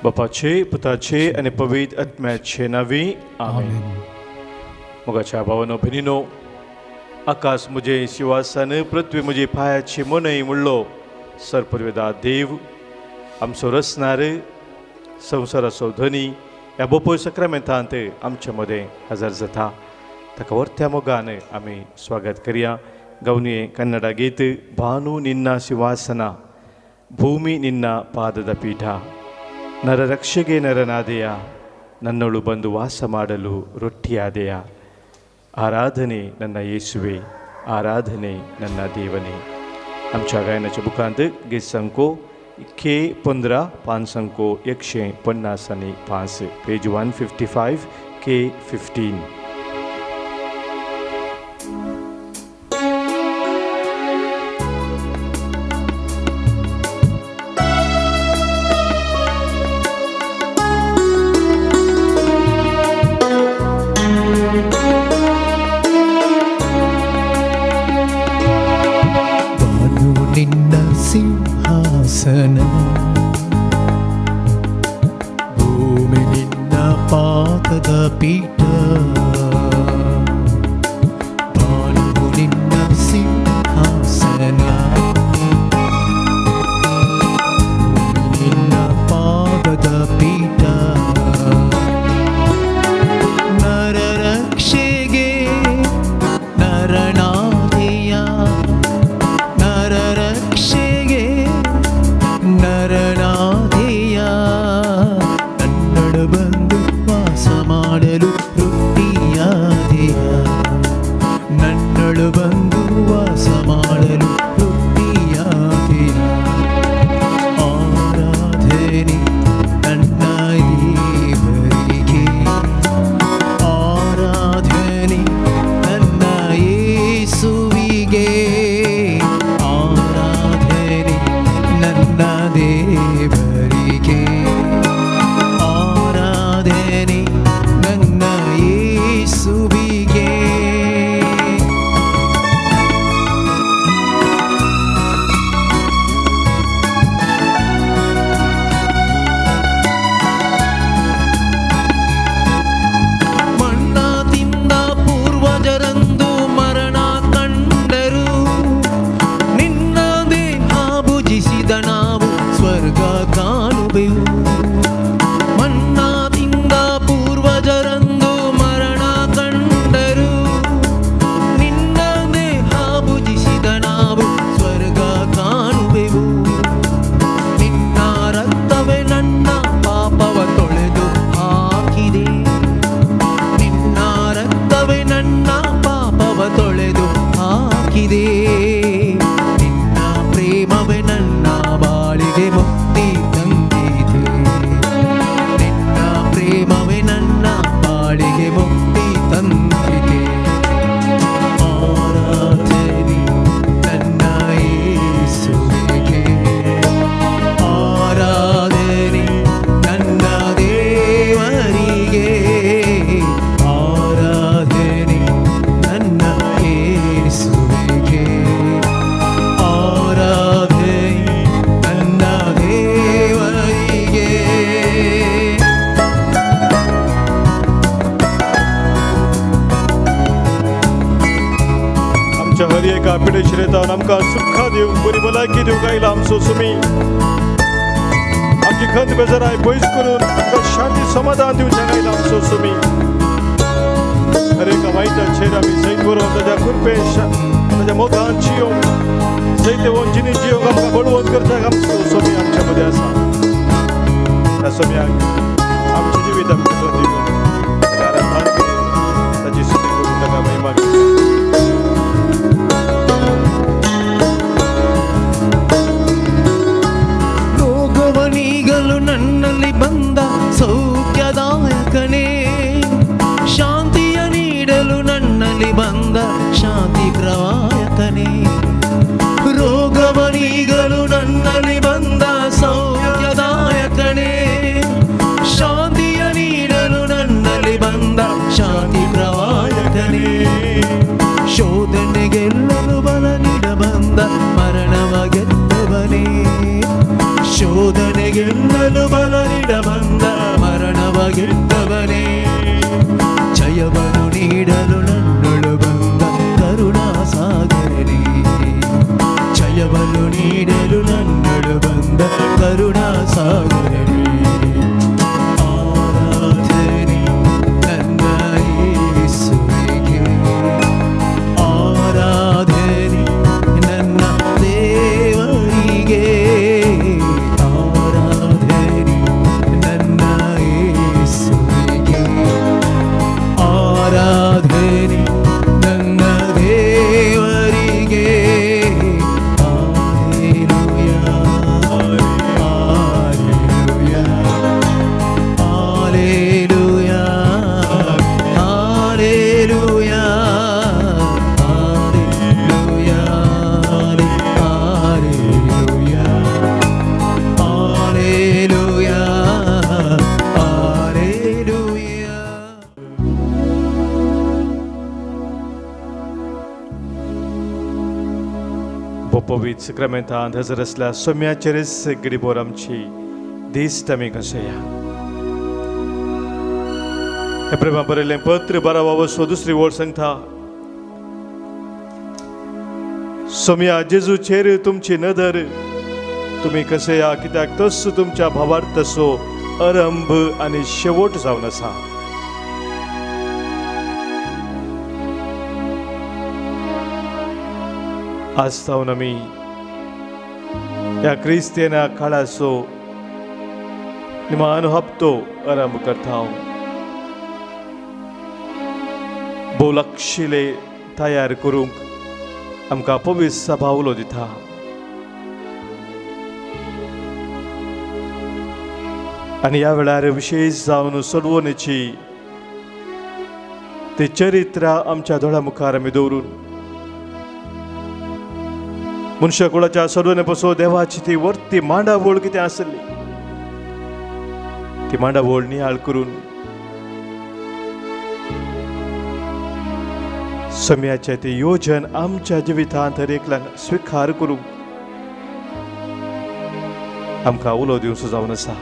बापाचे, पुताचे आणि पवित्र आत्म्याचे नावे आमेन. मोगाच्या भावानो भयणीनो, आकाश मुझे शिवासन, पृथ्वी मुझे पायाचे मनय म्हणलो सर्ववेदा देव आमचो रचणार, संसाराचो धनी ह्या बोपोय सक्रामेंतांत आमचे मदें हजर जाता. ताका वर्त्या मोगान आमी स्वागत करुया. गवनी कन्नड गीत भानु निन्न शिवासन, ಭೂಮಿ ನಿನ್ನ ಪಾದದ ಪೀಠ, ನರರಕ್ಷೆಗೆ ನರನಾದೆಯ, ನನ್ನೊಳು ಬಂದು ವಾಸ ಮಾಡಲು ರೊಟ್ಟಿಯಾದೆಯ. आराधने ನನ್ನ ಯೇಸುವೆ, आराधने ನನ್ನ ದೇವನೇ. आमच्या गायनाच्या बुकांत गीत संको के 15 5 संको 150 पेज 155 के 15. ಭೂಮಿ ನಿನ್ನ ಪಾದದ ಪೀಠ, ಬಾನು ನಿನ್ನ ಸಿಂಹಾಸನ. ನಿನ್ನ ಪಾದದ ಪೀಠ, ನರರಕ್ಷೆಗೆ ನರನಾದೆಯ, ನರರಕ್ಷೆಗೆ ನರನಾದೆಯ. ನನ್ನೊಳು ಬಂದು ವಾಸ ಮಾಡಲು ರೊಟ್ಟಿಯಾದೆಯ, ನನ್ನೊಳು ಬಂದು ವಾಸ ಮಾಡಲು ರೊಟ್ಟಿಯಾದೆಯ. ಆರಾಧನೆ ನನ್ನ ದೇವರಿಗೆ, ಆರಾಧನೆ ನನ್ನ ಯೇಸುವಿಗೆ, ಆರಾಧನೆ ನನ್ನ ದೇವರಿಗೆ, ಆರಾಧನೆ ನನ್ನ ಯೇಸುವಿಗೆ. ಮಣ್ಣ ತಿಂದ ಪೂರ್ವಜರಂದು ಮರಣ ಕಂಡರು, ನಿನ್ನ ದೇಹ ಭುಜಿಸಿದ ನಾವು ಸ್ವರ್ಗ ಕಾಣುವೆವು. ಮಣ್ಣ ತಿಂದ ಪೂರ್ವಜರಂದು ಮರಣ ಕಂಡರು, ನಿನ್ನ ದೇಹ ಭುಜಿಸಿದ ನಾವು ಸ್ವರ್ಗ ಕಾಣುವೆವು. ನಿನ್ನ ರಕ್ತವೇ ನನ್ನ ಪಾಪವ ತೊಳೆದು ಹಾಕಿದೆ, ನಿನ್ನ ರಕ್ತವೇ ನನ್ನ ಪಾಪವ ತೊಳೆದು ಹಾಕಿದೆ. ನಿನ್ನ ಪ್ರೇಮವೇ ನನ್ನ ಬಾಳಿಗೆ ಮುಕ್ತಿ ತಂದಿದೆ, ನಿನ್ನ ಪ್ರೇಮವೇ ನನ್ನ ಬಾಳಿಗೆ ಮುಕ್ತಿ ತಂದಿದೆ. ಆರಾಧನೆ ನನ್ನ ಯೇಸುವಿಗೆ, ಆರಾಧನೆ ನನ್ನ ದೇವರಿಗೆ, ಆರಾಧನೆ ನನ್ನ ಯೇಸುವಿಗೆ, ಆರಾಧನೆ ನನ್ನ ದೇವರಿಗೆ. आमच्या हर एका पिढीशी येतावन आमकां सुखां दिवंक, बरी भलायकी दिवंक आयला आमचो सुमी. आमची खंत बेजाराय पयस करून आमकां शांती समाधान दिवच्याक आयला आमचो सुमी. हर एका वायटा चेर आमी सैत बरोवन ताच्या कृपेन ताच्या मोगान जियोंक, सैत वंचिनी जियोंक आमकां बळवंत करच्याक आमचो सुमी आमच्या मदें आसा. ह्या सुमयाक आमचें जिवीत आमकां दिवन आराधना ताची स्तुती करून ताका महिमा करता. ರೋಗವನಿಗಲು ನನ್ನಲ್ಲಿ ಬಂದ ಸೌಖ್ಯದಾಯಕನೇ, ಶಾಂತಿಯ ನೀಡಲು ನನ್ನಲ್ಲಿ ಬಂದ ಶಾಂತಿ ಪ್ರವಾಯಕನೇ. ರೋಗವನಿಗಲು ನನ್ನಲ್ಲಿ ಬಂದ ಸೌಖ್ಯದಾಯಕನೇ, ಶಾಂತಿಯ ನೀಡಲು ಗೆಲ್ಲಲು ಬಲ ನೀಡ ಬಂದ ಮರಣವ ಗೆದ್ದವನೇ ಜಯವನ್ನು ನೀಡಲು ನನ್ನೊಳು ಬಂದ ಕರುಣಾ ಸಾಗರನೇ ಜಯವನ್ನು ನೀಡಲು ನನ್ನೊಳು ಬಂದ ಕರುಣಾ ಸಾಗರನೇ ಆರಾಧನೆ ನನ್ನ ಯೇಸುವಿಗೆ ಆರಾಧನೆ ನನ್ನ ದೇವರಿಗೆ ಆರಾಧನೆ ನನ್ನ ಯೇಸುವಿಗೆ ಆರಾಧನೆ ನನ್ನ ದೇವರಿಗೆ Popovic sacramentan hazırasla somya çeres griboramchi distami kasaya. हे प्रेमा बरयलें पत्र 12 दुसरी ओळ सांगता सोम्या जेजू चेर तुमची नदर तुम्ही कसे या कित्याक तस तुमच्या भावार तसो आरंभ आणि शेवट जावन आसा. आज जावन आमी ह्या क्रिस्तियना काळाचो निमान हप्तो आरंभ करता. बोलक्षिले तयार करूंक आमकां पवित्र सभा उलो दिता. आनी ह्या वेळार विशेष जावन सोडवणेची ती चरित्रां आमच्या दोळ्या मुखार आमी दवरून मनशाकुळाच्या सोडवणे पासून देवाची ती वर्ती मांडावळ कितें आसली ती मांडावळ नियाळ करून सम्याचे ते योजन आमच्या जिवितांत हर एकल्यान स्वीकार करूंक आमकां उलो दिवचो जावन आसा.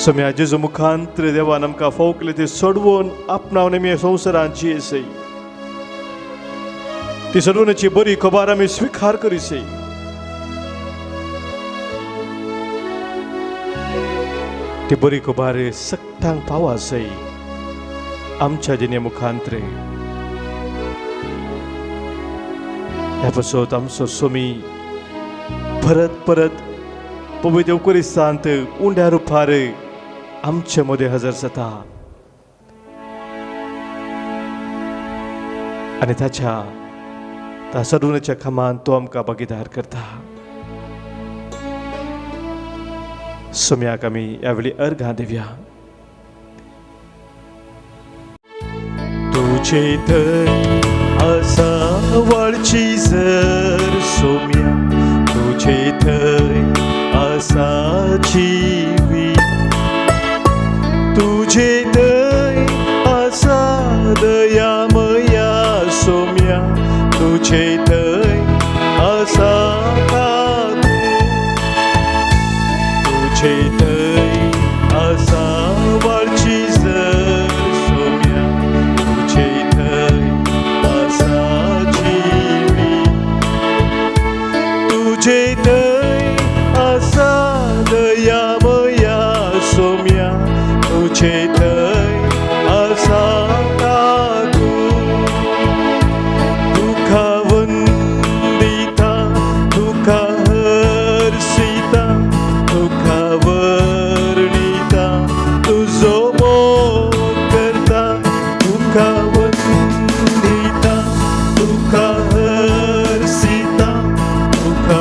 सम्या जेजू मुखांत्र देवान आमकां फोवकले ते सोडवून आपणावन आमी संवसारांत जियेसय. ती सोडवणेची बरी खबर आमी स्वीकार करीसय. ती बरी खबर सक्तांक पावासय आमच्या जिणे मुखांत्र. ह्या पासत आमचो सोमी परत परत पवित्र eucharisतांत उंड्या रुपार आमचे मदें हजर जाता आनी त्या सोडवणेच्या कामांत तो आमकां भागीदार करता. सोम्याक आमी ह्या वेळी अर्घां दिवया. तुझे थंय आसा वाळची जर सोम्या तुझे थंय आसा जिवी तुझे थंय आसा दयामया सोम्या तुझे थंय आसा काकू तुझे थंय आसा वाळची जर सोम्या तुझे थंय आसा जिवी तुझे थंय आसा दयामया सोम्या तुझे थंय आसा काकू तुका वंदिता तुका हर्षिता तुका वर्णिता तुजो मोग करता तुका वंदिता तुका हर्षिता तुका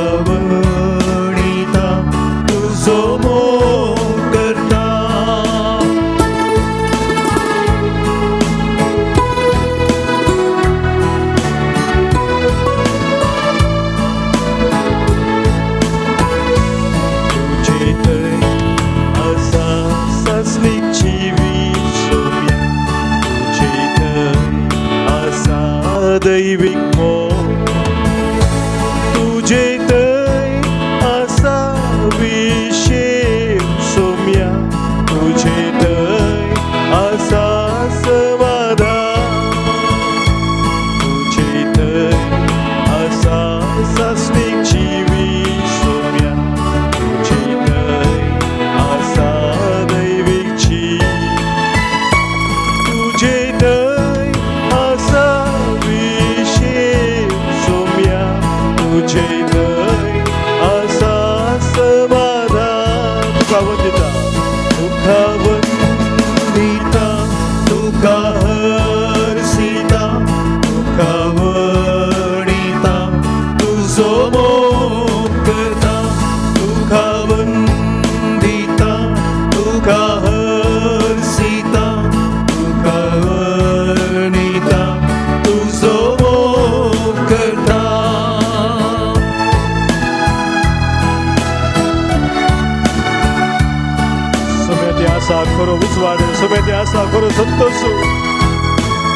खरो विस्वाड सोम्या ते आसा खरो संतोष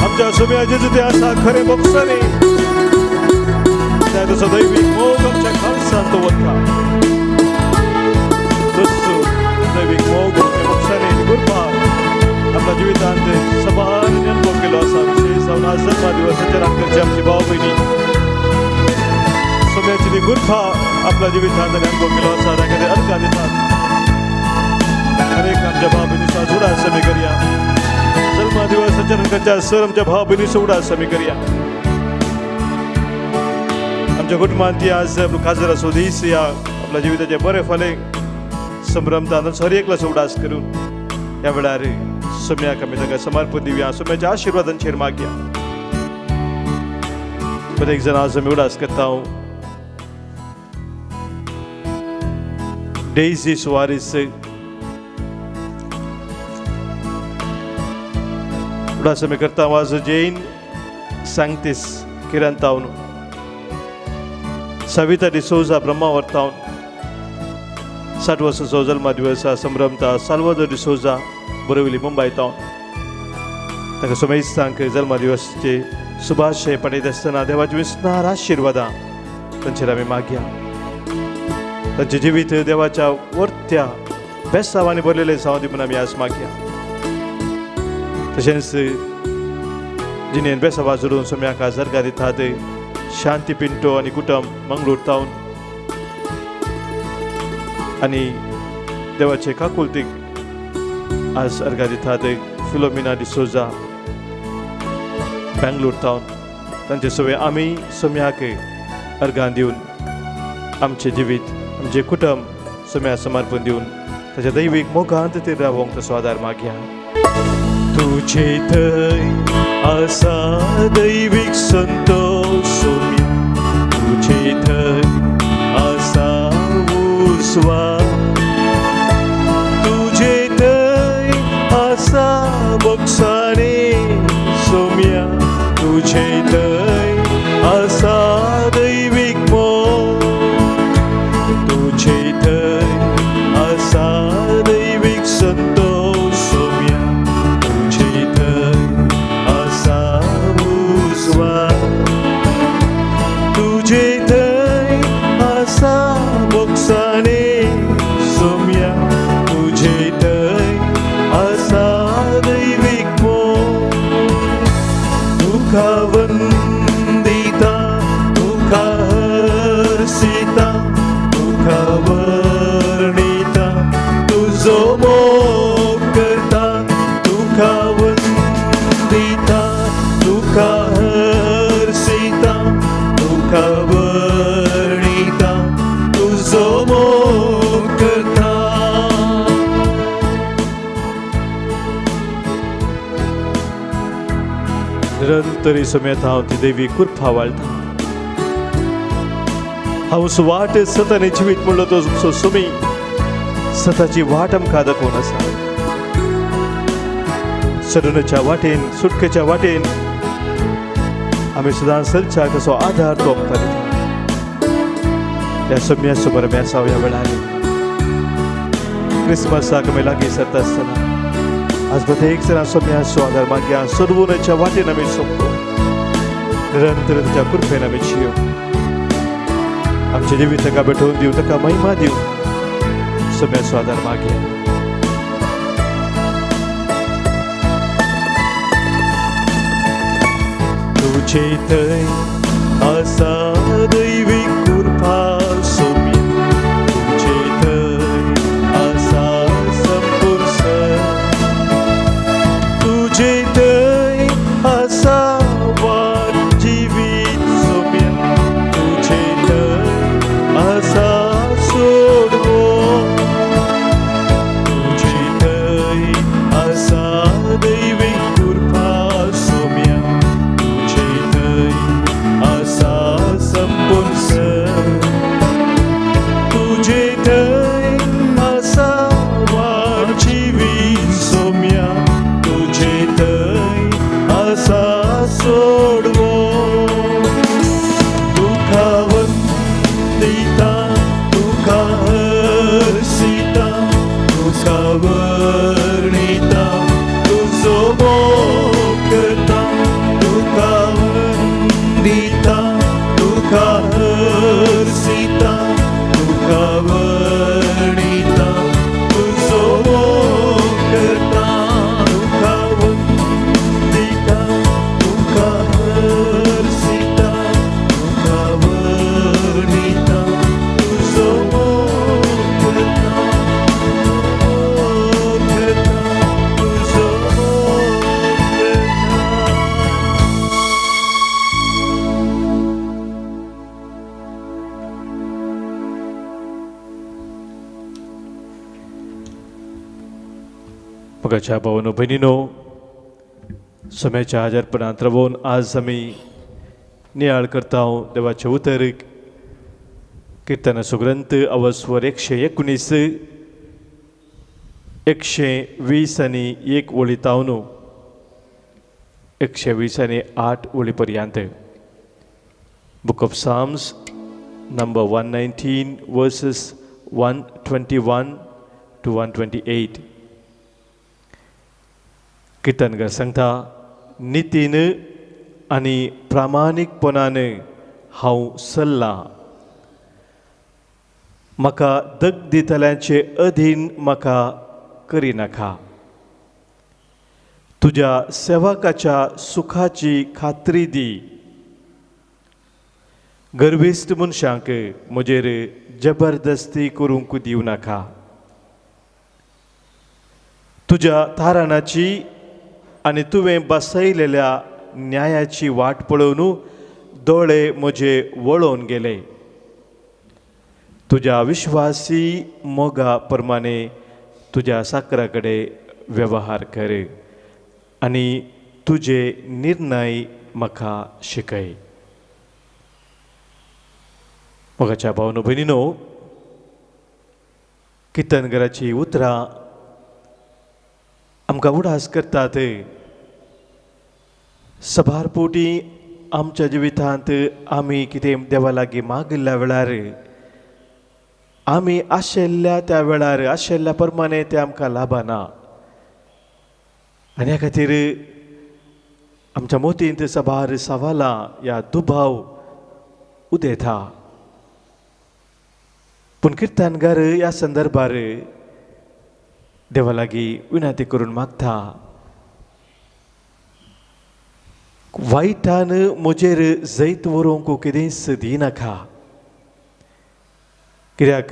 आमच्या सोम्या जेजू ते आसा खरे मोक्षाने त्या तुझा दैविक मोग आमच्या खालसांत वता तसो दैविक मोग मोक्षाने कृपा आपल्या जिवितांत सभान अनुभव केलो आसा विशेष जावन आज जन्मा दिवसाच्या रांगेचे आमची भाव भयणी सोम्याची ती कृपा आपल्या जिवितांत अनुभव केलो आसा तांकां अर्घ दितात अनेक आमच्या भाव भयणीचा जुडा समी करूया जन्मा दिवसाच्या रंगाच्या सर आमच्या भाव भयणीचा उडा समी करूया आमच्या कुटुंबात ती आज काजर असो दीस या आपल्या जिविताचे बरे फले संभ्रमता हर एकला उडास करून या वेळार सोम्याक आमी ताका समर्पण दिवया सोम्याच्या आशिर्वादांचेर मागया प्रत्येक जण आज आमी उडास करता डेझी सुवारीस उडास आमी करता आज जैन सांगतीस किरण तावन सविता डिसोजा ब्रह्मावर तावन 60 वर्साचो जल्मा दिवस संभ्रमता साल्वादोर डिसोजा बोरिवली मुंबय तावन ताका सोमेस्तांक जल्मा दिवसाचे शुभाशय पडयत आसतना देवाची विस्तार आशिर्वादां तांचेर आमी मागया तांचे जिवीत देवाच्या वर्त्या बेसांवांनी भरलेले जावं दी म्हणून आमी आज मागया तशेंच जिणेन बेसांवां जोडून सोम्याक अर्घ दितात शांती पिंटो आनी कुटुंब मंगळूर तावन आनी देवाचे काकुलतीक आज अर्घ दितात फिलोमिना डिसोजा बेंगलोर तावन तांचे सगळे आमी सोम्याक अर्घां दिवन आमचे जिवीत आमचे कुटुंब सोम्या समर्पण दिवन ताच्या दैवीक मोगांत ते रावोंक तसो आदार मागया तुझे थंय आसा दैवीक संतोष सोम्या तुझे थंय आसा उस्वास तुझे थंय आसा मोक्षाने सोम्या तुझे थंय आसा दैवीक मोग तुझे थंय आसा दैवीक संतोष सोम्या तुझे थंय आसा उस्वास तुझे थंय आसा मोक्षाने सोम्या तुझे थंय आसा दैवीक मोग तुका वंदिता तुका हर्षिता तुका वर्णिता तुझो मोग करता तुका वंदिता तुका हर्षिता तुका वर्णिता तुझो मोग करता निरंतरी समेत हांव ती देवी कृपा वाळटा हांव वाट सताने जिवीत म्हणलो तो सुमी सताची वाट आमकां दाखोवन आसा सडूनच्या वाटेन सुटकेच्या वाटेन आमी सदांच चलच्या कसो आधार तो आमकां दिता त्या सोम्या समोर आमी आसा ह्या वेळार क्रिसमसाक आमी लागीं सरता आसतना आज प्रत्येक जाण सोम्या आदार मागया सडूनच्या वाटेन आमी सोंपतो निरंतर तुज्या कृपेन आमी जियो आमचे जिवीत ताका भेटोवन दिवं ताका महिमा दिवं सोम्या आदार मागया तुझे थंय आसा दैवीक कृपा सोम्या तुझे थंय आसा संपूर्ण तुझे थंय आसा वाट जिवीत सोम्या तुझे थंय आसा सोडवो तुझे थंय आसा दैवीक कृपा सोम्या तुझे थंय आसा संपूर्ण मगाच्या भावानो बहिणीनो, सोम्याच्या आजारपणांत रावून आज आमी नियाळ करता देवाचे उतर किर्तनाचो ग्रंथ अवस्वर 119 120 आनी 1 ओळीतावन 120 आनी 8 ओळी पर्यंत. Book of Psalms number 119 verses 121 to 128. किर्तनकार सांगता, नितीन आनी प्रामाणीकपणान हांव चल्लां, म्हाका दग दितल्यांचे अधीन म्हाका करिनाका. तुज्या सेवकाच्या सुखाची खात्री दी. गर्विश्ट मनशांक म्हजेर जबरदस्ती करूंक दिवं नाका. तुज्या थाराणाची आनी तुवें बसयलेल्या न्यायाची वाट पळोवन दोळे म्हजे वळोवन गेले. तुज्या विश्वासी मोगा प्रमाणे तुज्या साकरा कडेन वेवहार कर आनी तुजे निर्णय म्हाका शिकय. मोगाच्या भावनो भयणीनो, किर्तनकाराची उतरां आमकां उडास करतात. सभारपोटी आमच्या जिवितांत आमी कितें देवा लागीं मागिल्ल्या वेळार आमी आशिल्ल्या त्या वेळार आशिल्ल्या प्रमाणे तें आमकां लाभना. आनी ह्या खातीर आमच्या मोतींत सभार सवालां ह्या दुबाव उदेता. पूण किर्तनकार ह्या संदर्भार देवा लागीं विनंती करून मागता, वायटान म्हजेर जैत व्हरूंक कितेंच दिनाका. कित्याक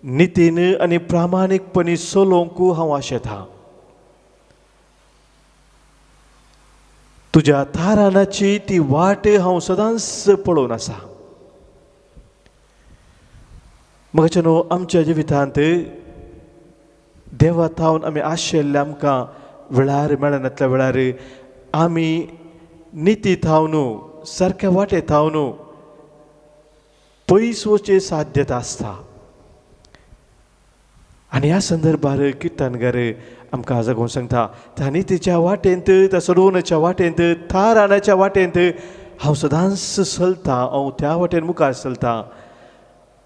नितीन आनी प्रामाणीकपणी चलोवंक हांव आशेतां. तुज्या थाराणाची ती वाट हांव सदांच पळोवन आसा. म्हाका आमच्या जिवितांत देवा थावन आमी आशिल्ल्या आमकां वेळार मेळनातल्या वेळार आमी निती थावन सारक्या वाटे थावन पयस वचचे साध्यता आसता. आनी ह्या संदर्भार किर्तनकार आमकां जगोवन सांगता, त्या नितीच्या वाटेंत, त्या सोडवण्याच्या वाटेंत, थाराणाच्या वाटेंत हांव सदांच चलतां. हांव त्या वाटेन मुखार चलतां.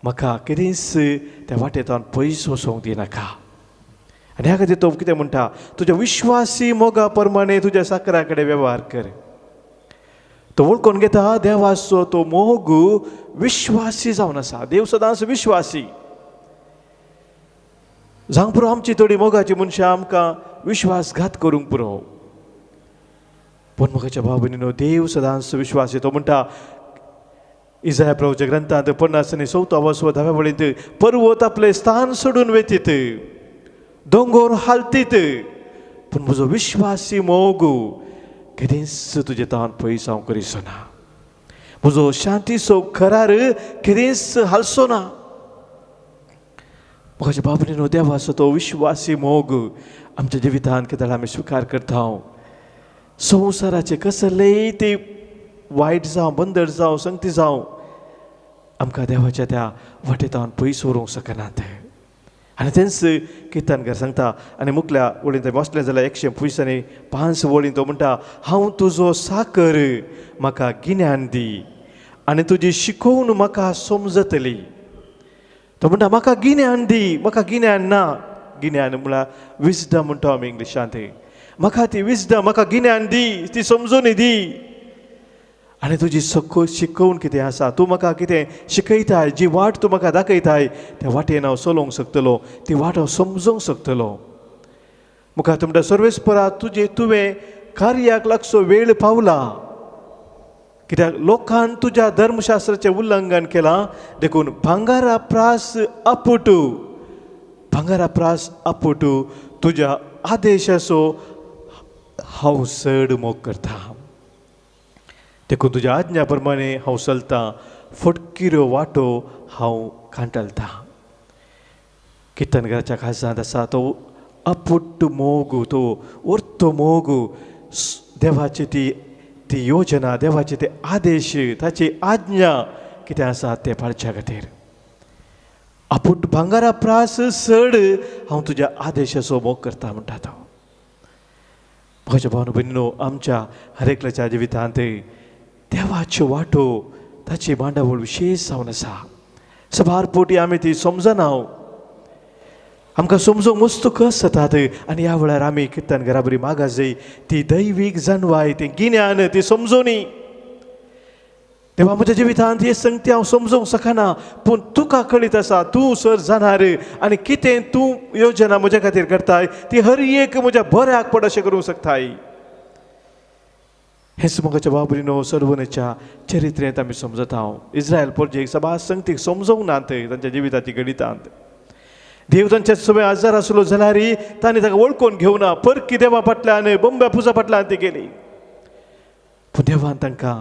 म्हाका कितेंच त्या वाटेंतल्यान पयस वचोंक दिनाका. आनी ह्या खातीर तो कितें म्हणटा, तुज्या विश्वासी मोगा प्रमाणे तुज्या साकरा कडेन वेवहार कर. तो वळखून घेता देवाचो तो मोग विश्वासी जावन आसा. देव सदांच विश्वासी. जावंक पुरो आमची थोडी मोगाची मनशां आमकां विश्वासघात करूंक पुरो. पूण मोगाच्या भाव भयणीनो, देव सदांच विश्वासी. तो म्हणटा इसाया प्रभूच्या ग्रंथांत 50 आनी 14 10 वळींत, पर्वत आपले स्थान सोडून वेतीत, दोंगर हालतीत, पूण म्हजो विश्वासी मोग केदेंच तुजे तान पयस हांव करिसो ना. म्हजो शांतीचो करार केदेंच हालसो ना. म्हाज्या बाबडीनो, देवाचो तो विश्वासी मोग आमच्या जिवितांत कितें आमी स्विकार करता. संवसाराचे कसलेय ते वायट जावं, बंदर जावं, संगती जावं, आमकां देवाच्या त्या वाटेंतल्यान पयस व्हरूंक शकनात. आनी तेंच किर्तनकार सांगता. आनी मुखल्या वळींत वाचलें जाल्यार 120 आनी 5 वळींत तो म्हणटा, हांव तुजो साकर, म्हाका गिन्यान दी, आनी तुजी शिकोवन म्हाका समजतली. तो म्हणटा, म्हाका गिन्यान दी. म्हाका गिन्यान ना. गिन्यान म्हळ्यार विजडम म्हणटा आमी इंग्लिशांत. म्हाका ती विजडम, म्हाका गिन्यान दी, ती समजून दी. आनी तुजी शिकोवन कितें आसा, तूं म्हाका कितें शिकयताय, जी वाट तूं म्हाका दाखयताय, त्या वाटेन हांव चलोवंक शकतलो, ती वाट हांव समजूंक शकतलो. मुखार तूं म्हणटा, सर्वेस्परा तुवें कार्याक लागचो वेळ पावला. कित्याक लोकांन तुज्या धर्मशास्त्राचें उल्लंघन केलां, देखून भांगारा प्रास आपुटू तुज्या आदेशाचो हांव चड मोग करता. देखून तुज्या आज्ञा प्रमाणे हांव चलतां, फटकिऱ्यो वाटो हांव कांटलतां. किर्तनकाराच्या खासांत आसा तो अपुट्ट मोगू तो उरतो मोगू देवाची ती योजना, देवाचे ते आदेश, ताची आज्ञा कितें आसा ते पाळच्या खातीर अपुट भांगारा प्रास सड हांव तुज्या आदेशाचो मोग करता म्हणटा तो. म्हज्या भावन भयणीनो, आमच्या हर एकल्याच्या जिवितांत देवाच्यो वाटो, ताची मांडावळ विशेश जावन आसा. सबार पोटी आमी ती समजना, आमकां समजूंक मस्त कस जातात. आनी ह्या वेळार आमी किर्तन घरा बरी मागास जाय ती दैवीक जाणवाय, तें गिन्यान, ती समजोनी. तेव्हा म्हज्या जिवितांत हे संगती हांव समजूंक शकना, पूण तुका कळीत आसा, तूं सर जाणार आनी कितें तूं योजना म्हज्या खातीर करताय ती हर एक म्हज्या बऱ्याक पड अशें करूंक शकताय. हेच मोगाच्या बाबरीनो सर्वनाच्या चरित्रेंत आमी समजता. इस्रायल प्रोजेक्ट सभा संगतीक समजूंक नात तांच्या जिविताची गणितांत. देव तांच्या सगळे आजार आसलो जाल्यार तांणी ताका वळखून घेवना, परकी देवा फाटल्यान बंब्या पुजा फाटल्यान ती गेली. पूण देवान तांकां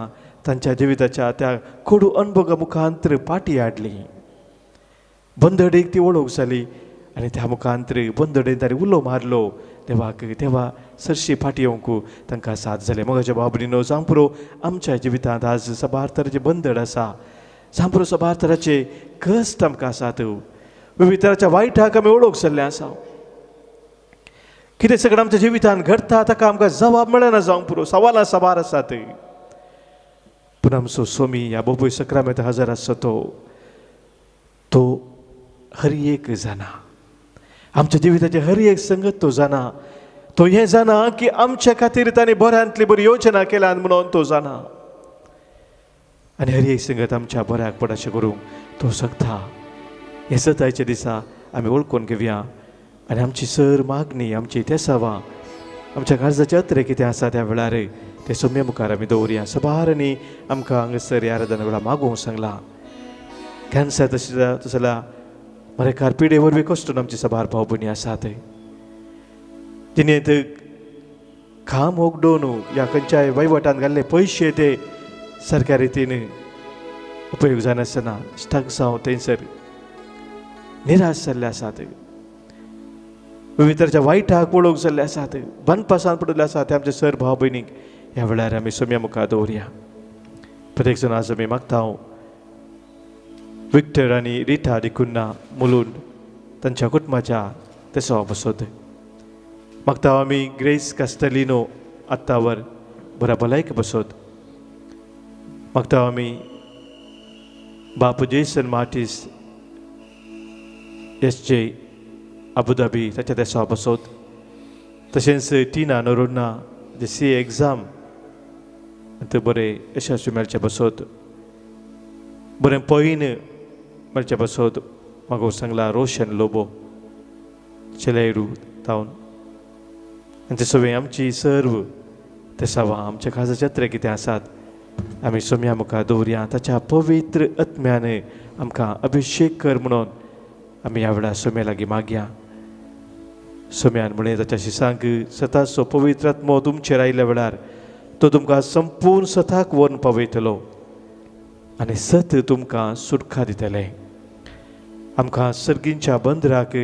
तांच्या जिविताच्या त्या कोडू अणभवा मुखांतर पाटी हाडली. बंदडेक ती वळख जाली आनी त्या मुखांतर बंदडेन ताणें उलो मारलो. देवाक देवा सरशी फाटी येवंक तांकां साथ जालें. मोगाच्या बाबरीनो, जांपुरो आमच्या जिवितांत आज सबार तरांचे बंदड आसा, जांपुरो सबार तरांचे कश्ट आमकां आसात, विविध तरांच्या वायटाक आमी वळख जाल्ले आसा. कितें सगळें आमच्या जिवितांत घडटा ताका आमकां जबाब मेळना, जांपुरो सवालां सबार आसात. पूण आमचो स्वामी ह्या बोबोय सक्रामेंत हजर आसा तो हर एक जाणा, आमच्या जिविताचे हर एक संगत तो जाणा. तो हें जाणा की आमच्या खातीर ताणें बऱ्यांतली बरी योजना केल्या म्हणून तो जाणा. आनी हर एक संगत आमच्या बऱ्याक पड अशें करूंक तो शकता. हे सतायच्या दिसा आमी वळखून घेवया आनी आमची सर मागणी, आमची तेसावां, आमच्या काळजाचे अत्रे कितें आसा त्या वेळार ते सोम्या मुखार आमी दवरया. सबारांनी आमकां हांगासर ह्या आराधना वेळार मागूंक सांगलां. कॅन्सर तशें जाल्यार मरेकार पिडे वरवीं कश्टून आमची सबार भाव भयणी आसात, जिणेंत खाम ओगडोवन ह्या खंयच्याय वयवटांत घाल्ले पयशे ते सारक्या रितीन उपयोग जायनासतना स्टक जावन थंयसर निराश जाल्ले आसात, विविध तरांच्या वायटाक वळख जाल्ले आसात, बनपासान पडिल्ले आसात. ते आमचे सर भाव भयणीक ह्या वेळार आमी सोम्या मुखार दवरया. प्रत्येक जाण आज आमी मागता विक्टर आनी रिटा डिकुन्ना मुलून तांच्या कुटुंबाच्या तेसवा बसत मागता. आमी ग्रेस कास्टेलिनो आत्तावर बऱ्या भलायक बसत मागता. आमी बाप जेसन मार्टिस एसजे अबुधाबी ताच्या तेसवा बसत. तशेंच टिना नोरोन्ना जे सी एग्जाम ते बरें यशस्वी मेळचे बसत, बरें पयन मेळचे बसत. म्हाका सांगला रोशन लोबो चेलेरू तावन आनी ते सगळें आमची सर्व ते सवां आमच्या काळजाचे अत्रे कितें आसात आमी सोम्या मुखार दवरया. ताच्या पवित्र आत्म्यान आमकां अभिशेक कर म्हणून आमी ह्या वेळार सोम्या लागीं मागया. सोम्यान म्हणे ताच्या शिसांक सताचो पवित्र आत्मो तुमचेर आयिल्ल्या वेळार तो तुमकां संपूर्ण सताक व्हरून पावयतलो आनी सत तुमकां सुटका दितले. आमकां सर्गींच्या बंदराक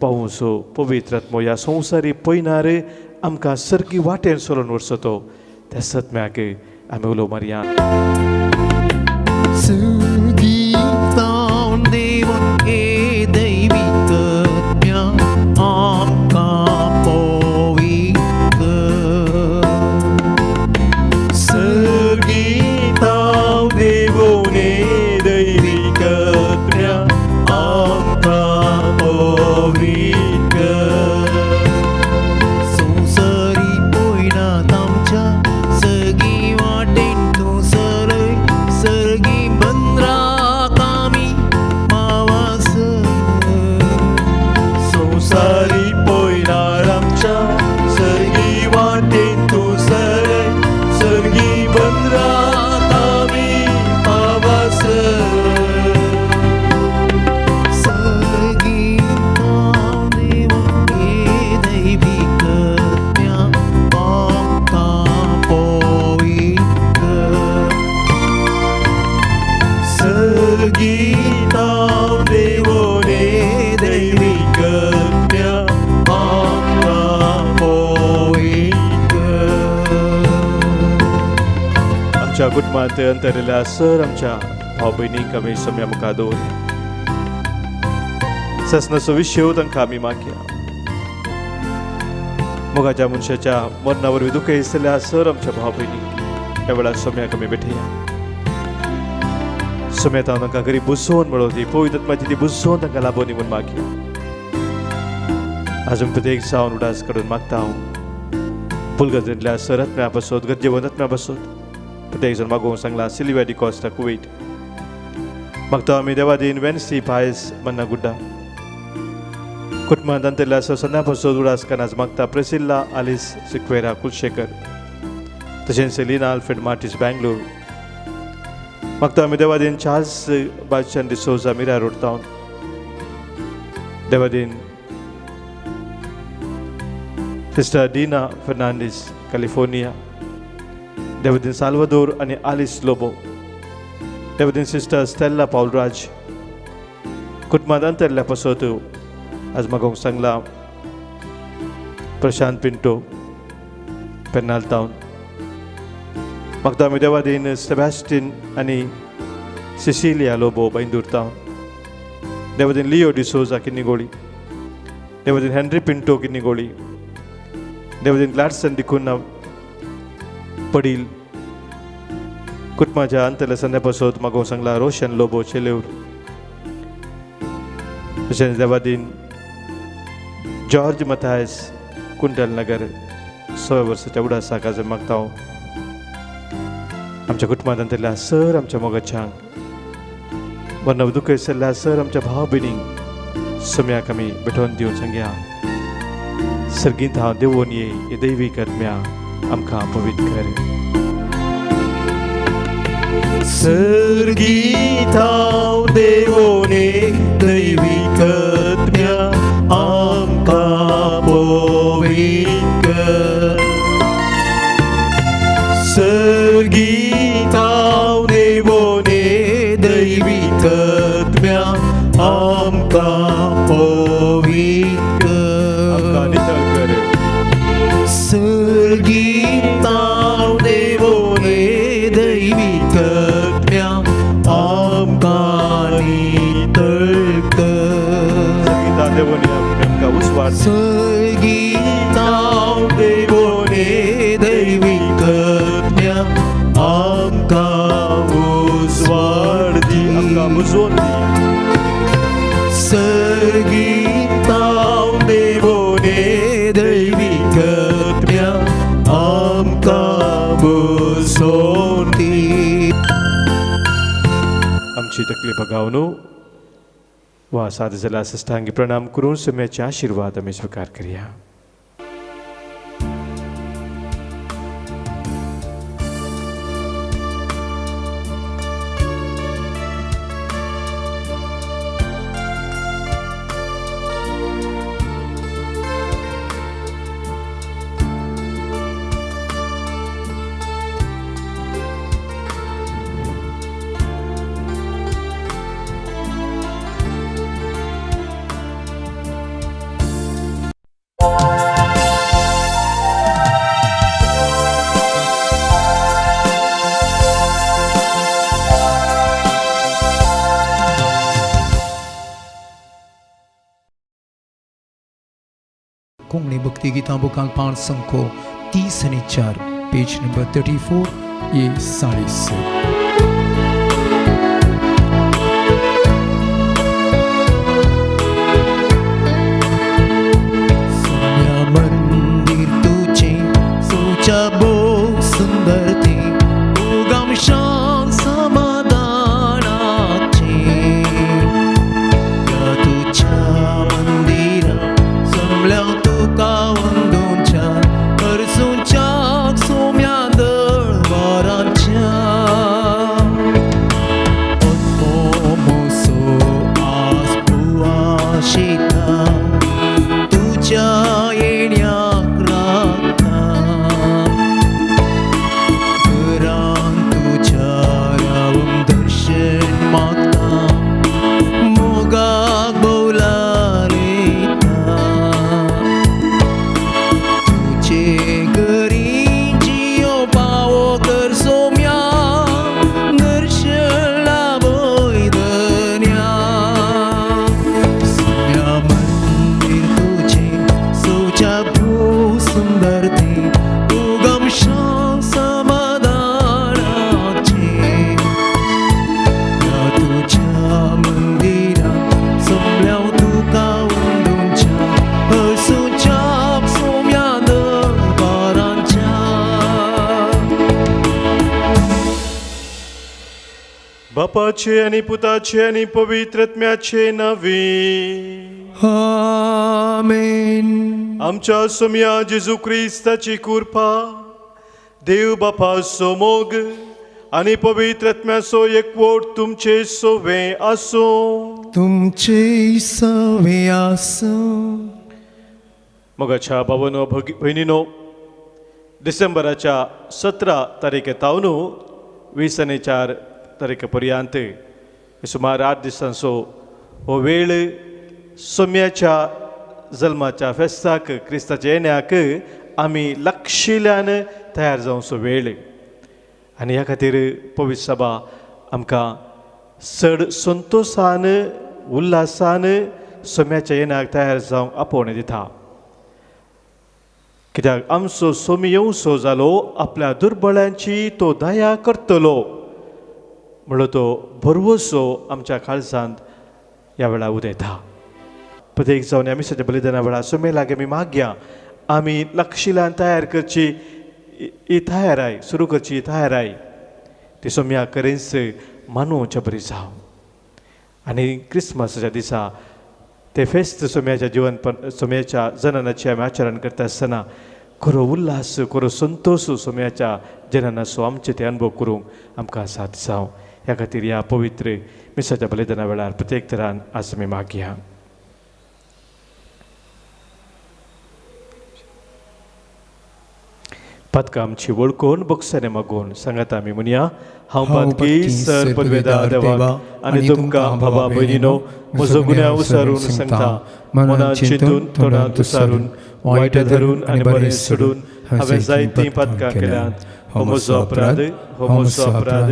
पावूंचो पवित्र आत्मो ह्या संवसारी पयनार आमकां सर्गी वाटेन सोडून व्हरचो तो त्या सत्म्याक आमी उलो मारया. सर्गी बंद कुटुंबात अंतरलेल्या सर आमच्या भाव भयणींक आमी सम्या मुखार दवरया. ससनाचो विशय तांकां आमी मागया. मोगाच्या मनशाच्या मरणा वरवीं दुखय दिसलेल्या सर आमच्या भाव भयणींक ह्या वेळार सम्याक आमी भेटया. सम्यात हांव तांकां घरी बसोवन मेळोवं दी पवित्र आत्म्याची ती बसोवन तांकां लाबोनी म्हूण मागया. आजून प्रत्येक जावन उडास काडून मागता हांव पुलगजतल्या सर आत्म्या बसोत गरजेवंत आत्म्या बसोत प्रत्येक जण मागोवंक सांगला सिल्विया डिकॉस्टा कुवेट. मागता आमी देवादीन वेन्सी पायस मन्ना गुड्डा कुटुंबांत अंतरल्या सन्ना बसोत उडास कानाज मागता प्रेसिल्ला आलिस सिक्वेरा कुलशेकर तशेंच सेलिना आल्फ्रेड मार्टिस बँगलोर. मागता आमी देवादीन Charles Badshah D'Souza Mira road town. देवादीन सिस्टर डीना फर्नांडीस कॅलिफोर्निया. देवादीन साल्वादोर आनी आलिस लोबो. देवादीन सिस्टर स्टेल्ला पावलराज कुटुंबांत अंतरल्या पासत आज मागोवंक सांगला प्रशांत पिंटो पेर्नाल टावन. मागता आमी देवादीन सेबॅस्टीन आनी सिसिलिया लोबो बैंदूर टावन. देवादीन लिओ डिसोजा किन्नीगोळी. देवादीन हेनरी पिंटो किन्नीगोळी. देवादीन ग्लॅडसन डिकुन्ना पडील कुटुंबाच्या अंतरल्या संध्या पासत मागोवंक सांगला रोशन लोबो चेलेऊर. तशेंच देवादीन जॉर्ज मथायस कुंटल नगर 6 वर्साच्या उडासाक आज मागता हांव आमच्या कुटुंबांत अंतरल्या सर आमच्या मोगाच्याक मरण दुखय दिसलेल्या सर आमच्या भाव भयणींक सम्याक आमी भेटोवन दिवन सांगया सर्गींत हांव देवून ये दैवीक आत्म्या आमकां पवित्र कर. सर्गीत हांव देवून ये दैवीक आत्म्या आमकां पवित्र कर. सर्गीत हांव देवून ये दैवीक आत्म्या आमकां पवित्र कर. सर्गीत हांव देवून ये दैवीक आत्म्या आमकां नितळ कर. सर्गीत हांव देवून ये दैवीक आत्म्या आमकां उजवाड दी. सर्गीत हांव देवून ये दैवीक आत्म्या आमकां बसोवन दी. आमची तकली बगावन वा साद जाल्यार साश्टांगी प्रणाम करून सम्याचे आशिर्वाद आमी स्वीकार करया. कोंकणी भक्ति गीतां बुकांक 5 संको 30 आनी 4 पेज नंबर 34 ये 40. मंदिर तुझे सोचा बो सुंदर थे उगम शांत समाधानाचे या तुझ्या मंदिरा समल्या तुका वंदोच्या हरसूच्या सोम्या दळवाराच्या बापाचे आणि पुताचे आणि पवित्र आत्म्याचे नावे आमेन. आमच्या सोम्या जेजू ख्रिस्ताची कृपा, देव बापाचो मोग आणि पवित्र आत्म्याचो एकवट तुमचे सोवे असो. तुमचे सवे आसो. मोगाच्या भावांनो बहिणीनो, डिसेंबराच्या 17 तारखेतावन 24 तारखेपर्यंत सुमार 8 दिसांचो हो वेळ सोम्याच्या जल्माच्या फेस्ताक, क्रिस्ताच्या येण्याक आमी लक्षिल्ल्यान तयार जावचो वेळ. आनी ह्या खातीर पवित्र सभा आमकां चड संतोशान उल्हासान सोम्याच्या येण्याक तयार जावंक आपोवणें दिता. कित्याक आमचो सोमी येवचो जालो, आपल्या दुर्बळांची तो दया करतलो म्हणून तो भरवसो आमच्या काळजांत ह्या वेळार उदेता. प्रत्येक जावन आमी सद्या बलिदाना वेळार सोमे लागी आमी मागया, आमी लक्षिल्ल्यान तयार करची ही तयाराय, सुरू करची ही तयाराय ती सोम्या करेंच मानूच्या बरी जावं. आनी क्रिस्मसाच्या दिसा ते फेस्त सोम्याच्या जननाचे आमी आचरण करता आसतना खरो उल्हास, खरो संतोश सोम्याच्या जननाचो आमचे ते अनुभव करूंक आमकां साथ जावं. ह्या खातीर ह्या पवित्र मिसाच्या बलिदाना वेळार प्रत्येक तरान आज आमी मागया. पदकां आमची वळखून बक्षाने मागून सांगात आमी म्हणया, हांव पदकी सर पदवेदार देवाक आनी तुमकां भावा भयणीनो म्हजो गुन्यांव उसारून सांगता. मनांत चिंतून, तोंडांत उसारून, वायट धरून आनी बरें सोडून हांवें जायतीं पदकां केल्यात. हो म्हजो अपराध, हो म्हजो अपराध,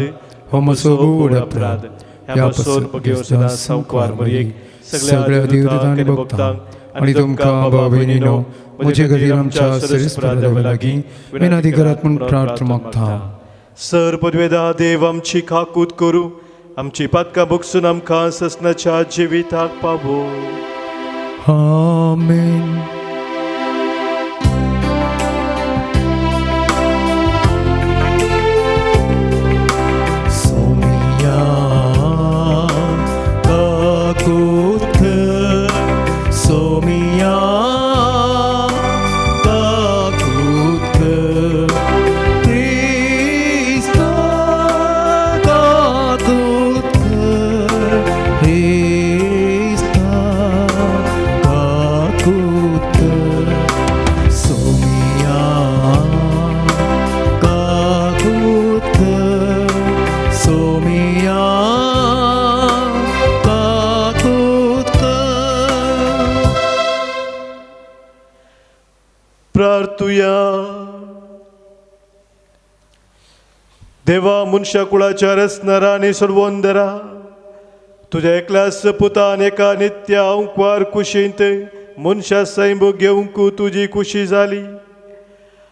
हो म्हजो गूढ अपराध. ह्या पासून बग्यो सदां संकवार मरयेक सगळ्या देवदूतांक आनी भक्तांक आनी तुमकां भावा भयणीनो म्हजे खातीर आमच्या सरीसपराध्या लागीं विनाधिकारात म्हूण प्रार्थना मागता. सर पदवेदा देव आमची खाकूत करूं, आमची पदकां बगसून आमकां ससनाच्या जिविताक पावो. आमेन. सोमिया काकूत कर, सोमिया काकूत कर, ख्रिस्ता काकूत कर, ख्रिस्ता काकूत कर, सोमिया काकूत कर, सोमिया काकूत कर. प्रार्थुया. देवा मनशा कुळाच्या रचणारा आनी सोडवोंदरा, तुझ्या एकल्याच पुतान एका नित्य अंकवार कुशींत मनशा सैम घेवंक तुजी खुशी जाली.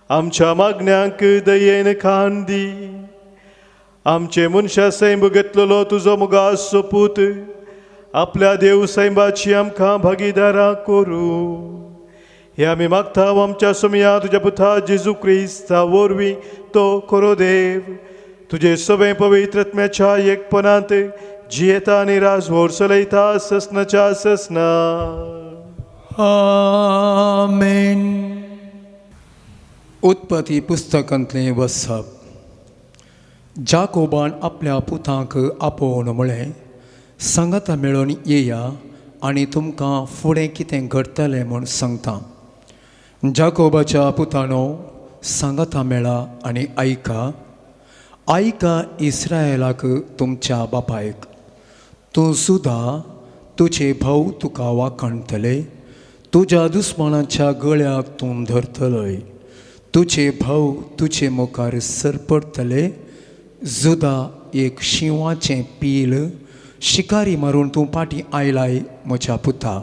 आमच्या मागण्यांक दयेन खाण दी. आमचे मनशा सैम घेतलेलो तुजो मुगासो पूत आपल्या देव सैमाची आमकां भागीदारां करूं. हे आमी मागता आमच्या सोम्या तुज्या पुता जेजू क्रिस्ता वरवीं तो खरो देव तुजे सगळे पवित्र आत्म्याच्या एकपणांत जियेता आनी राजवट चलयता ससनाच्या ससना. आमेन. उत्पत्ती पुस्तकांतलें वचप. जाकोबान आपल्या पुतांक आपोवन म्हळें, सांगाता मेळोन येया आनी तुमकां फुडें कितें घडटलें म्हूण सांगता. जाकोबाच्या पुतानो, सांगाता मेळा आनी आयका. आयका इस्रायलाक तुमच्या बापायक. तूं सुद्दां तुजे भाव तुका वाखणटले. तुज्या दुस्मानाच्या गळ्याक तूं धरतलय. तुजे भाव तुजे मुखार सरपडटले. जुदा एक शिवाचें पील शिकारी मारून तूं फाटीं आयलाय म्हज्या पुता.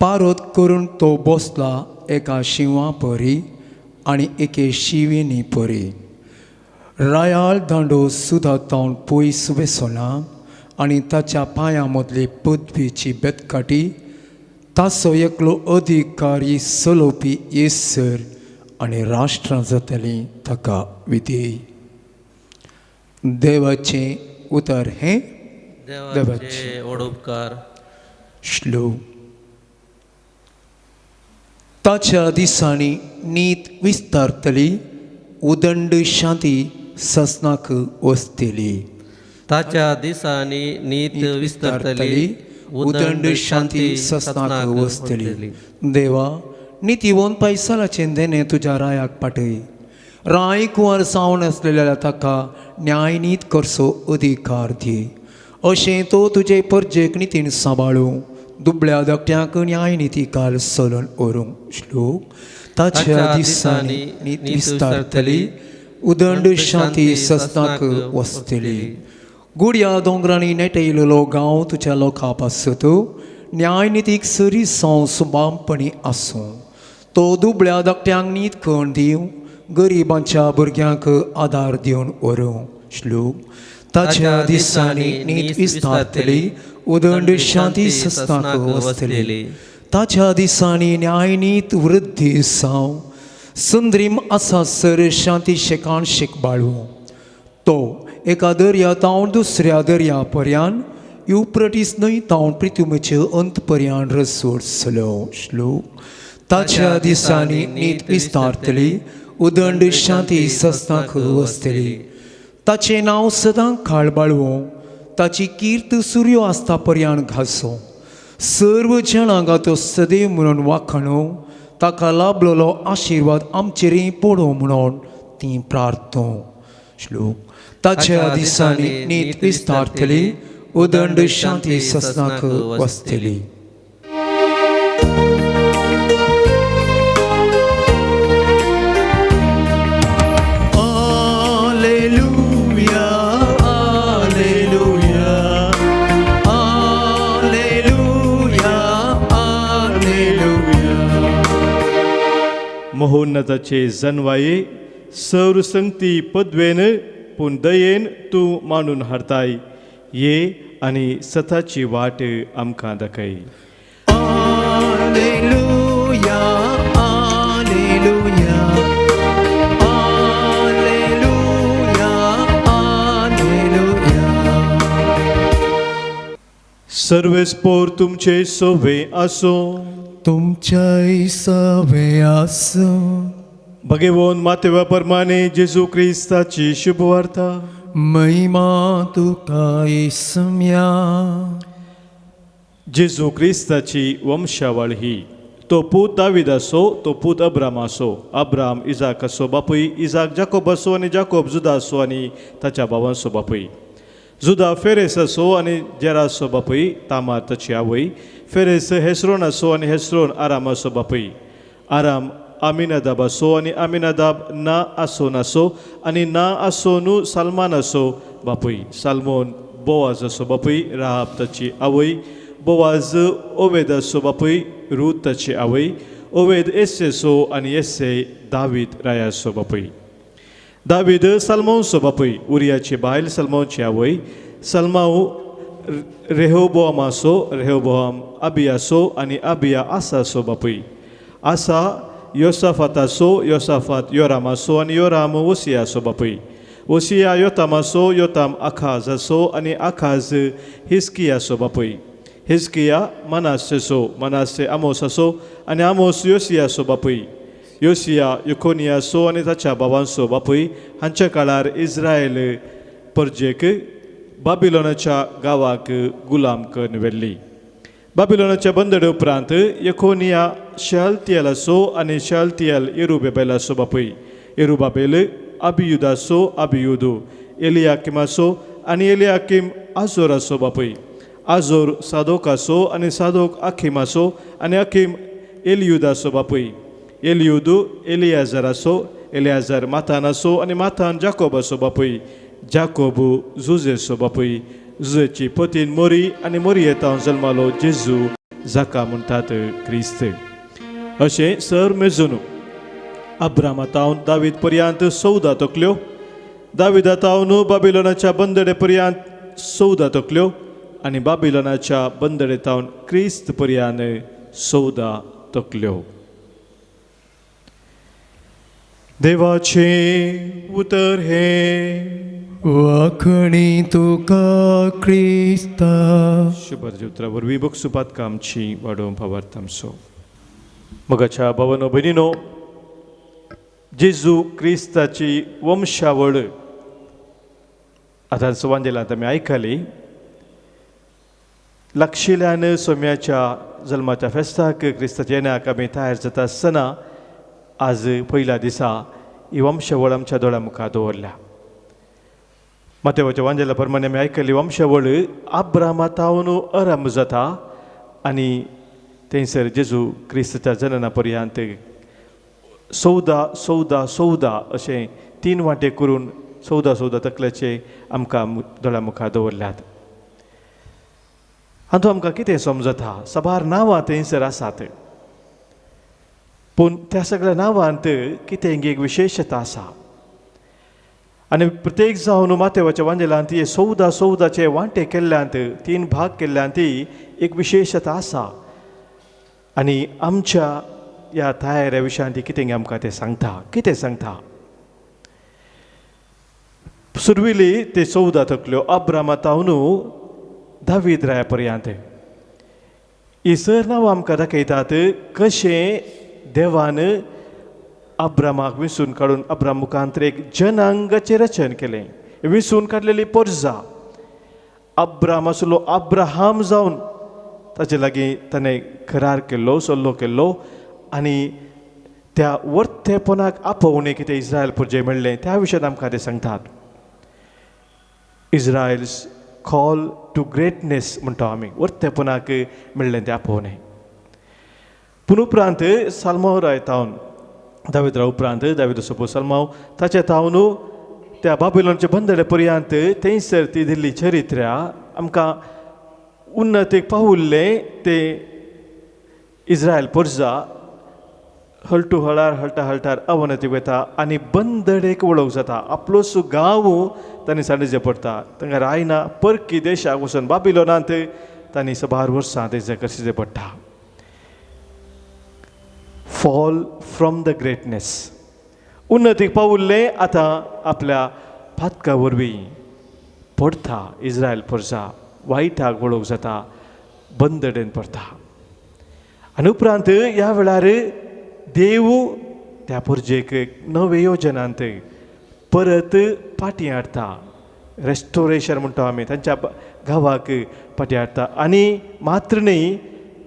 पारोत करून तो बसला एका शिवा परी आनी एके शिवेनी परी. रायाल दांडो सुद्दां तावन पयस वेसोना आनी ताच्या पांयां मदली पदवेची बेतकाटी ताचो एकलो अधिकारी चलोवपी येसर आनी राष्ट्रां जातलीं ताका विधेय. देवाचें उतर हे देवाचे ओडोपकार. श्लोक. ताच्या दिसांनी नीत विस्तारतली, उदंड शांती ससनाक वसतली. ताच्या दिसांनी नीत विस्तारतली, उदंड शांती ससनाक वसतली. देवा, नितीवोन पैसालाचे देणे तुझ्या रायाक पाठय. राय कुंवर सावन असलेल्या ताका न्याय नीत करचो अधिकार दी. अशें तो तुजे परजेक नितीन सांबाळूं, दुबळ्या धाकट्यांक न्याय निती काल चलून व्हरूंक. श्लोक. ताच्या दिसांनी नीत विस्तारतली, उदंड शांती ससनाक वसतली. गुडया दोंगरांनी नेटयलेलो गांव तुज्या लोकां पासत न्याय नितीक सरी साव सुबामपणी आसूं. तो दुबळ्या धाकट्यांक नीत कण दिवं, गरिबांच्या भुरग्यांक आदार दिवन व्हरूं. श्लोक. ताच्या दिसांनी नीत विस्तारतली, उदंड शांती ससनाक वसतली. ताच्या दिसांनी न्याय नीत वृद्धी साव सुंदरीम आसा सर शांती शेकाण शेकबाळू. तो एका दर्या तावन दुसऱ्या दर्या पर्यान, युफ्रेटीस न्हंय तावन पृथ्वीचे अंत पर्यान रसोड चलो. श्लोक. ताच्या दिसांनी नीत विस्तारतली, उदंड शांती ससनाक वसतली. ताचें नांव सदां खाळबाळवो, ताची कीर्त सूर्यो आसता पर्यान घासो. सर्व जनांक तो सदैव म्हणून वाखणो. ताका लाभलेलो आशिर्वाद आमचेरय पडो म्हणून ती प्रार्थो. श्लोक. ताच्या दिसांनी नीत विस्तारतली, उदंड शांती ससनाक वसतली. महोन्नताचे जनवाये, सौर संगती पदवेन पूण दयेन तूं मांडून हाडताय. ये आनी सताची वाट आमकां दाखय. Alleluia, Alleluia, Alleluia, Alleluia. सर्वेस्पोर तुमचे सोवे आसो. तुमच्या सवे आसो. भगेवोन मातेवा परमाने जेजू क्रिस्ताची शुभवार्ता. महिमा तुका येसुम्या. जेजू क्रिस्ताची वंशावळ ही. तो पूत दावीद असो, तो पूत अब्राम असो. अब्राम इजाक असो बापूय, इजाक जाकोब असो आनी जाकोब जुदा असो आनी ताच्या भावांचो बापूय. जुदा फेरेस असो आनी जेरा असो बापूय, तामार ताची आवय. फेरेस हेस्रोन असो आनी हेस्रोन आराम असो बापूय. आराम आमिनादाब असो आनी आमिनादाब ना आसोन असो आनी ना आसोनू सलमान असो बापूय. सालमोन बोवाज असो बापूय, राहाब ताची आवय. बोवाज ओवेद असो बापूय, रूत ताची आवय. ओवेद एस्से असो आनी एस्से दावीद राया असो बापूय. दावीद सलमोनचो बापूय, उरियाची बायल सलमोनची आवय. सलमाऊ रेहोबोआम असो, रेहोबोआम अबियासो आनी अबिया आसा असो बापूय. आसा योसाफात असो, योसाफात योराम असो आनी योराम ओसिया असो बापूय. ओसिया योताम असो, योताम आखाज असो आनी आखाज हिस्किया असो बापूय. हिस्किया मनासे असो, मनासे आमोस असो आनी आमोस योसिया असो बापूय. योसिया युकोनिया असो आनी ताच्या भावांचो बापूय. हांच्या काळार इस्रायल परजेक बाबिलोनाच्या गांवाक गुलाम करून व्हेल्ली. बाबिलोनाच्या बंदडे उपरांत यकोनिया शालतियल असो आनी शालतियल येरुबाबेल असो बापूय. येरुबाबेल अबियूद असो, अबियूद एलियाकीम असो आनी एलियाकीम आजोर असो बापूय. आजोर सादोक असो आनी सादोक अखीम असो आनी अखीम एलियूद असो बापूय. एलियूद एलियाजर असो, एलियाजर मातान असो आनी मातान जाकोब असो बापूय. जाकोब जुजेचो बापूय. जुजेची पतीन मोरी आनी मोरी येता जल्मालो जेजू, जाका म्हणटात क्रिस्त. अशें सर मेजून अब्रामातावन दावीद पर्यंत 14 तकल्यो. दाविदातावन बाबिलोनाच्या बंदडे पर्यंत 14 तकल्यो आनी बाबिलोनाच्या बंदडेतावन क्रिस्त पर्यंत 14 तकल्यो. देवाचे उतर हे. वाखणी तुका क्रिस्ता शुभर उतरा वरवीं बक्षुपात आमची वाडोवंक फावर तामचो. मोगाच्या भावांनो भयणीनो, जेजू क्रिस्ताची वंशावळ आतां सुवांजेलांत आमी आयकली. लागशिल्ल्यान सोम्याच्या जल्माच्या फेस्ताक क्रिस्ताच्या येण्याक आमी तयार जाता आसतना आज पयल्या दिसा ही वंशावळ आमच्या दोळ्या मुखार दवरल्या. मातेवाच्या वांजेला प्रमाणे आमी आयकली वंशावळ अब्रामातावन आरंभ जाता आनी थंयसर जेजू क्रिस्ताच्या जनना पर्यंत 14 अशें 3 वांटे करून 14 तकल्याचे आमकां दोळ्या मुखार दवरल्यात. हातूंत आमकां कितें समजता? साबार नांवां थंयसर आसात, पूण त्या सगळ्या नांवांत कितें एक विशेशता आसा. आनी प्रत्येक जावन मातेवाच्या वांजेलांत हे 14 वांटे केल्ल्यांत 3 भाग केल्ल्यांत एक विशेशता आसा. आनी आमच्या ह्या तयाऱ्या विशयांत कितें आमकां तें सांगता. कितें सांगता? सुरविली ते 14 तकल्यो अब्रामातावन दावीद राया पर्यंत. ही सर नांवां आमकां दाखयतात कशें देवान अब्रामाक विंचून काडून अब्राम मुखांतर एक जनांगाचें रचन केलें. विंचून काडलेली परजा अब्राम आसलो अब्राहाम जावन ताचे लागीं ताणें करार केल्लो, सल्लो केल्लो आनी त्या वर्तेपणाक आपोवणें कितें इस्रायल परजे मेळ्ळें त्या विशयांत आमकां ते सांगतात. इस्रायल्स कॉल टू ग्रेटनेस म्हणटा आमी, वर्तेपणाक मेळ्ळें तें आपोवणें. पूण उपरांत साल्माव रायतावन दावीद राव उपरांत दावीद सोपो साल्माव ताचे तावन त्या बाबिलोनचे बंदडे पर्यंत थंयसर ती दिल्ली चरित्र्या आमकां उन्नतीक पावुल्लें ते इस्रायल परजा हळटू हळार हळटार अवनतीक वता आनी बंदडेक वळोवंक जाता. आपलोच गांव तांणी सांडचे पडटा. तांकां रायना परकी देशाक वचून बाबिलोनांत तांणी साबार वर्सां थंयसर करचें पडटा. Fall from the greatness. उन्नतीक पावुल्लें आतां आपल्या फातका वरवीं पडटा. इस्रायल परजा वायटाक वळोवंक जाता, बंदडेन पडटा. आनी उपरांत ह्या वेळार देव त्या परजेक नवे योजनांत परत फाटीं हाडटा. रेस्टोरेशन म्हणटा आमी, तांच्या गांवाक फाटीं हाडटा आनी मात्र न्ही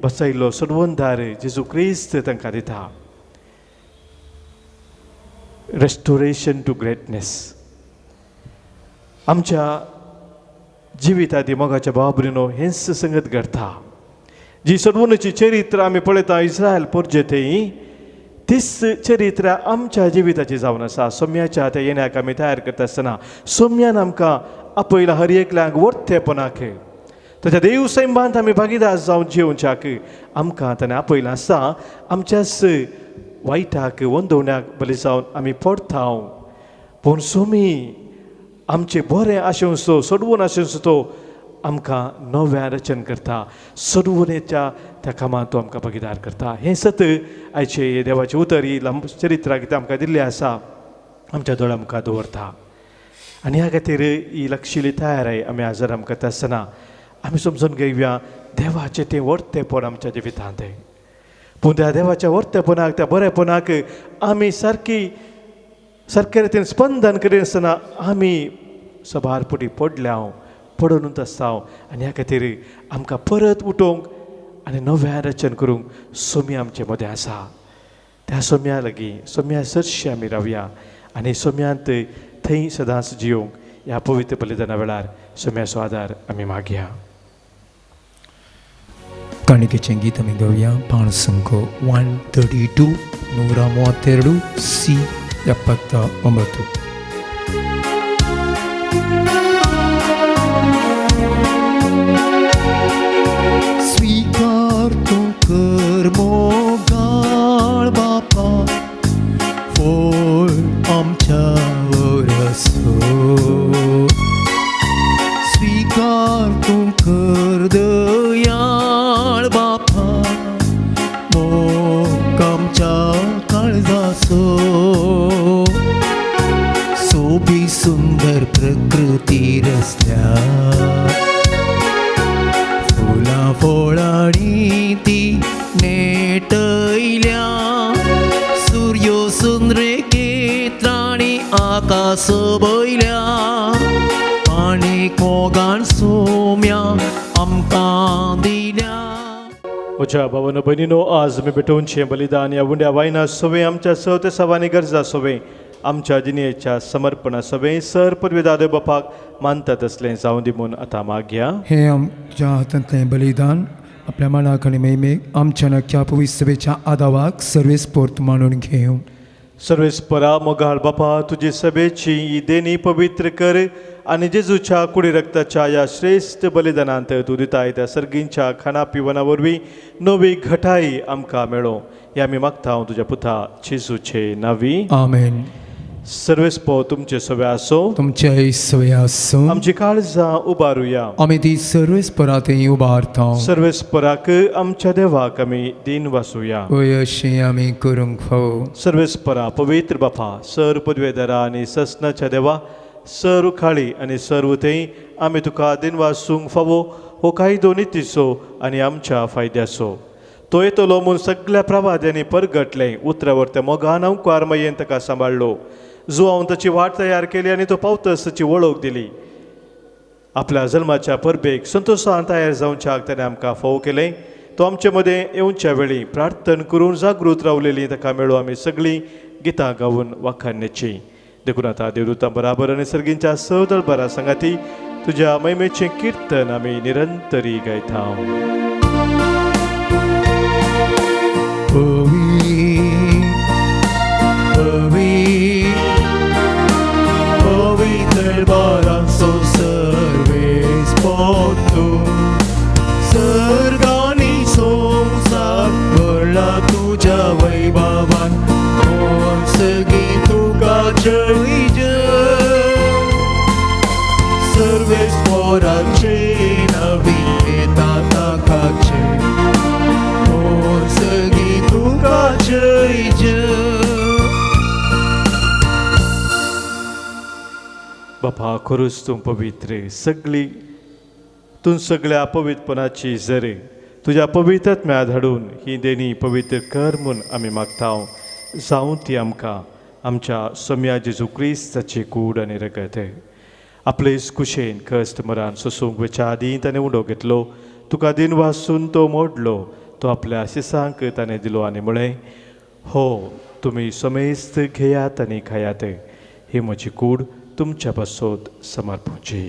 बसयल्लो सडवंदार जेजू क्रिस्त तांकां दिता. Restoration to greatness. आमच्या जिवितांत मोगाच्या बाबरीनो हेंच संगत घडटा. जी सडवणूची चरित्र आमी पळयता इस्रायल परजे थंय, तीच चरित्र आमच्या जिविताची जावन आसा. सोम्याच्या त्या येण्याक आमी तयार करता आसतना सोम्यान आमकां आपयला हर एकल्याक वर्तेपणाक. ताच्या देव सैमांत आमी भागीदार जावन जिवच्याक आमकां ताणें आपयलां आसा. आमच्याच वायटाक वंदवण्याक बली जावन आमी पडटा. पूण सोमी आमचें बरें आसूं सडवून आसूं तो आमकां नव्या रचन करता. सडवणेच्या त्या कामांत तो आमकां भागीदार करता. हें सत आयचे हे देवाचें उतर ही चरित्रां कितें आमकां दिल्लें आसा आमच्या दोळ्या मुखार दवरता. आनी ह्या खातीर ही लक्षिल्ली तयारी आमी आज आमकां करता आसतना आमी समजून घेवया देवाचें तें वर्तेपण आमच्या जिवितांत. पूण त्या देवाच्या वर्तेपणाक त्या बरेपणाक आमी सारके रितीन स्पंदन करिनासतना आमी सबार फुटी पडल्या पडूनच आसता. आनी ह्या खातीर आमकां परत उठोवंक आनी नव्या रचन करूंक सोमी आमचे मदें आसा. त्या सोम्या लागीं सोम्या सरशी आमी रावया आनी सोम्यांत थंय सदांच जियोंक ह्या पवित्र बलिदाना वेळार सोम्याचो आदार आमी मागया. काणिकेचें गीत आमी गावया. पाण संख्य 132 132 सी 79. स्वीकार तू कर मोगाळ बापा, फळ आमच्यावर असो. स्वीकार तू कर दयाळ बापा, मोग आमच्या काळजाचो. सबयल्या आनी कोगान सोम्या आमकां दिल्या. म्हज्या भावानो भयणीनो, आज आमी भेटोवनचें बलिदान ह्या उंड्या वायना सोवें आमच्या सवते सवानी गरजा सोवें आमच्या जिणेच्या समर्पणा सोवें सर पदवी दादो बापाक मानता तसलें जावं दी म्हूण आतां मागया. हे आमच्या हातांतलें बलिदान आपल्या मनाक आनी मेमेक आमच्या नख्या पवित्र सभेच्या आदावाक सर्वेस्पोर्त मानून घेवं. सर्वेस्परा मोगाळ बापा, तुजी सभेची ही देणी पवित्र कर आनी जेजूच्या कुडी रक्ताच्या ह्या श्रेष्ठ बलिदानांत तूं दिताय त्या सर्गींच्या खाना पिवना वरवीं नवी घटाय आमकां मेळो हें आमी मागता तुज्या पुता जेजूचे नांवी. आमेन. सर्वेस्पो तुमचे सवे आसो. तुमचे सवे आसूं. आमची काळजां उबारुया. आमी ती सर्वेस्परांतय उबारता. सर्वेस्पराक आमच्या देवाक आमी दिन वासुया. वय अशें आमी करूंक फावो. सर्वेस्परा पवित्र बापा, सर पदवेदारा आनी ससनाच्या देवा, सर उखाळी आनी सर उथेय आमी तुका दिन वासूंक फावो हो कायदो नितीचो आनी आमच्या फायद्याचो. तो येतलो म्हूण सगळ्या प्रवाद्यांनी परगटलें. उतरावर त्या मोगान हांव कारमयेन ताका सांबाळलो. जो हांव ताची वाट तयार केली आनी तो पावतस ताची वळख दिली. आपल्या जल्माच्या परबेक संतोशान तयार जावच्याक ताणें आमकां फोव केलें. तो आमचे मदें येवच्या वेळी प्रार्थना करून जागृत रावलेली ताका मेळो आमी सगळीं गितां गावून वाखाणण्याची. देखून आतां देवदूतां बराबर आनी सर्गींच्या सदळ बरा सांगाती तुज्या महिमेचें किर्तन आमी निरंतरी गायता. दरबारांचो सर्वेस्पोर्त सर्गांनी संवसार भरला तुज्या वैभवान. सगळीं तुका जय जय. सर्वेस्पोराचे नवी येता ताकाचे. सगळीं तुका जय जय. बापा, खरूच तूं पवित्र, सगळी तूं सगळ्या पवित्रपणाची झर तुज्या पवित्रत्म्यांत हाडून ही देणी पवित्र कर म्हूण आमी मागता. जावं ती आमकां आमच्या सोम्या जेजू क्रिस्ताची कूड आनी रगत. आपलेच कुशेन कश्ट मरान सोसूंक वेच्या आदीं ताणें उडो घेतलो. तुका दिन वासून तो मोडलो. तो आपल्या शिसांक ताणें दिलो आनी म्हळें, हो तुमी समेस्त घेयात आनी खायात. ही म्हजी कूड तुमच्या पासत समर्पूची.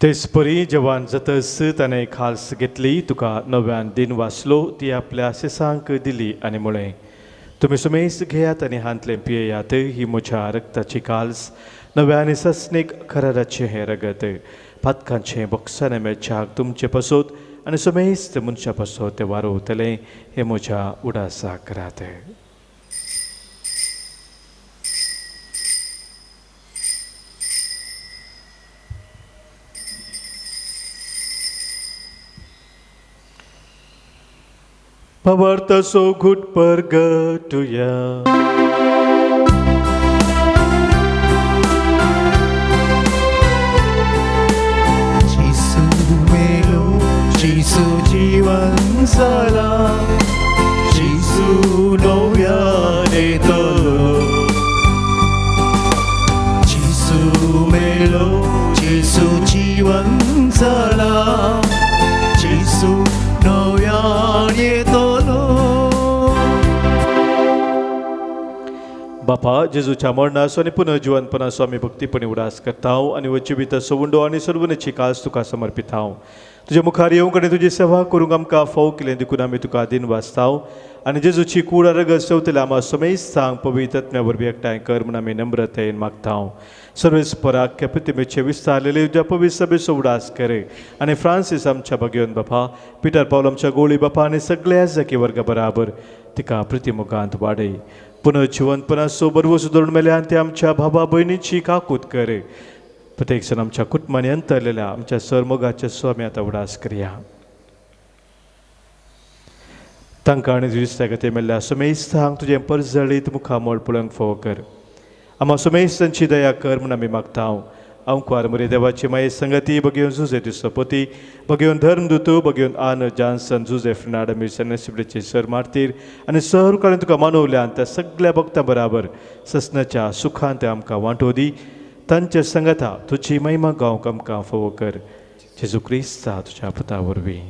तेच परी जवान जातस ताणें खास घेतली. तुका नव्यान दिन वाचलो. ती आपल्या शिसांक दिली आनी म्हळें, तुमी सुमेस घेयात आनी हांतलें पियेयात. ही म्हज्या रक्ताची काल्स, नव्या आनी सस्नीक खराराचें हें रगत. पातकांचें बॉक्सान मेळच्याक तुमचे पासत आनी सुमेस्त मनशा पासत तें वारोवतलें. हें म्हज्या उडासाक करात. Pavartaso good purgatoria. जिसू जीवन साला. जिसू नव्यान येतलो. जिसू मेलो. जिसू जीवन साला. जिसू नव्यान येतलो. बापा, जेजूच्या मरणाचो आनी पुनर्जीवनपणाचो आमी भक्तीपणी उडास करता आनी वची भितर सवुंडो आनी सर्वनेची कास तुका समर्पिता. तुजे मुखार येवंक आनी तुजी सेवा करूंक आमकां फाव केलें देखून आमी तुका दिन वाचता आनी जेजूची कूड रगत सेवतले आमा समेस्तांक पवित्रत्म्या वरवीं एकठांय कर म्हूण आमी नम्रतेन मागता. सर्वेस्पराक प्रतिमेचे विस्तारलेले तुज्या पवित्र सभेचो उडास कर आनी फ्रांसीस आमच्या भगिवन बापा, पिटर पावल आमच्या गोळी बापा आनी सगळ्या जकी वर्गा बराबर तिका प्रतिमुखांत वाडय. पुनर्जीवनपणाचो बरवो सुदारून मेल्यान ते आमच्या भावा भयणीची काकूत कर. प्रत्येक जण आमच्या कुटुंबांनी अंतरलेल्या आमच्या सरमोगाचे स्वामी आतां उडास करया. तांकां आनी दिसता ते मेल्ल्या समेस्तांक तुजें परजळीत मुखामोळ पळोवंक फोव कर. आमा समेस्तांची दया कर म्हूण आमी मागता. अंकुआर मरे देवाची माये संगती बघेवन जुझे दिसोपती बघेवन धर्मदूत बघेवन आन जॉन्सन जुझेफ नाडमीर सनसिबडेचे सर मारतीर आनी सर काळें तुका मानवल्यान त्या सगळ्या भक्तां बराबर ससनाच्या सुखांत आमकां वांटो दी तांच्या संगता तुजी महिमा गावंक आमकां फोव कर जेजू क्रिस्ता तुज्या पुता वरवीं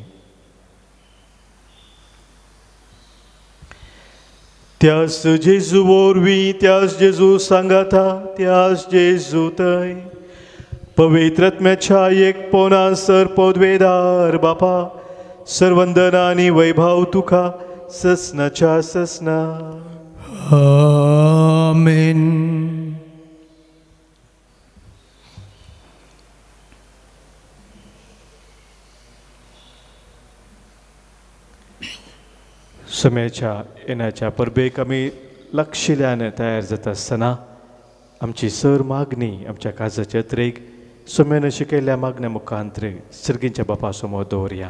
त्यास जेजू वरवीं त्यास जेजू सांगाता त्यास जेजू थंय पवित्रत्म्याच्या एक पोना सर पदवेदार बापा सर्वंदना आनी वैभव तुका ससनाच्या ससना आमेन. सोम्याच्या येण्याच्या परबेक आमी लक्षिल्ल्यान तयार जाता आसतना आमची सर मागणी आमच्या काजाच्या त्रेक सोम्यान शिकयल्ल्या मागण्या मुखांत सर्गींच्या बापा समोर दवरया.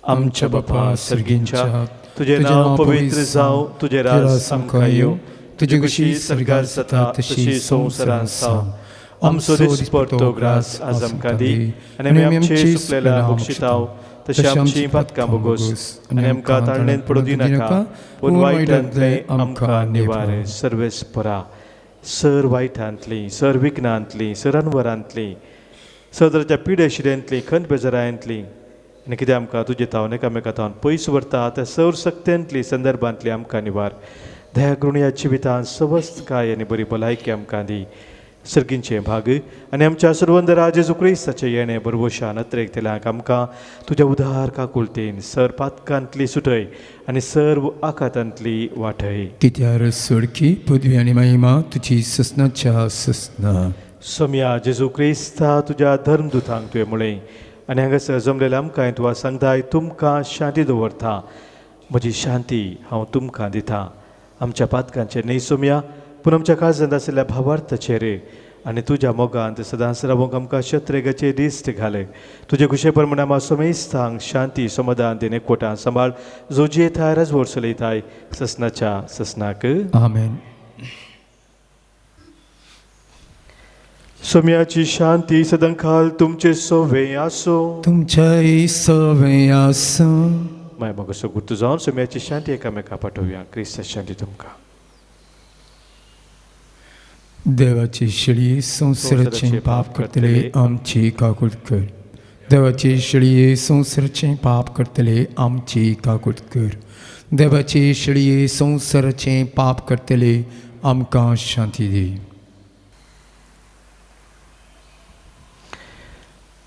आमच्या बापा सर्गींच्या तुझे नांव पवित्र जावं तुझे राज आमकां येवं तुजी कशी सरकार जाता तशी संवसारांत जावं. आमचो दिसपडटो ग्रास आज आमकां दी आनी आमी आमचे सुकलेल्या बक्षिताव तशी आमची पातकां बोगोस आनी आमकां ताळणेंत पडूं दिनाका पूण वायटांतले आमकां निवार सर्वेस्परा. सर वायटांतली सर विघ्नांतली सर अनवरांतली सदराच्या पिड्याशिऱ्यांतली खंत बेजारांतली आनी कितें आमकां तुजे तावन एकामेकांतावन पयस व्हरता त्या सर सक्त्यांतली संदर्भांतली आमकां निवार. दया करून ह्या जिवितांत सवस्त काय आनी बरी भलायकी आमकां दी. सर्गींचे भाग आनी आमच्या सर्वंदरा जेजू क्रिस्ताचे येणे बरवशा नत्रेक तेलांक आमकां तुज्या उदार काकुळतेन सर पातकांतली सुटय आनी सर्व आकांतांतली वाटय. कित्यार सोडकी पदवी आनी महिमा तुजी ससनाच्या ससना. सोम्या जेजू क्रिस्ता तुज्या धर्मदुतांक तुवें म्हळें आनी हांगासर जमलेल्या आमकां तुका सांगताय तुमकां शांती दवरता म्हजी शांती हांव तुमकां दितां. आमच्या पातकांचेर न्ही सोम्या पूण आमच्या काळजांत आशिल्ल्या भावार्थाचेर आनी तुज्या मोगांत सदांच रावूंक आमकां शत्रेगाचे दिश्ट घाल. तुजे खुशे प्रमाणे आमी सोमेस्तांक शांती समाधान देणे एकवटां सांबाळ जो जियेताय राजवट चलयताय ससनाच्या ससनाक. आमेन. सोम्याची शांती सदांकाल तुमचे सोवे आसो. तुमच्याय सवे आसूं. माय मग असो गुर्तू जावन सोम्याची शांती एकामेका पाठोवया. क्रिस्त शांती तुमकां. देवाची शिळी संवसाराचें पाप करतले आमची काकूट कर. देवाची शिळये संवसाराचें पाप करतले आमची काकूट कर. देवाची शिळये संवसाराचें पाप करतले आमकां शांती दी.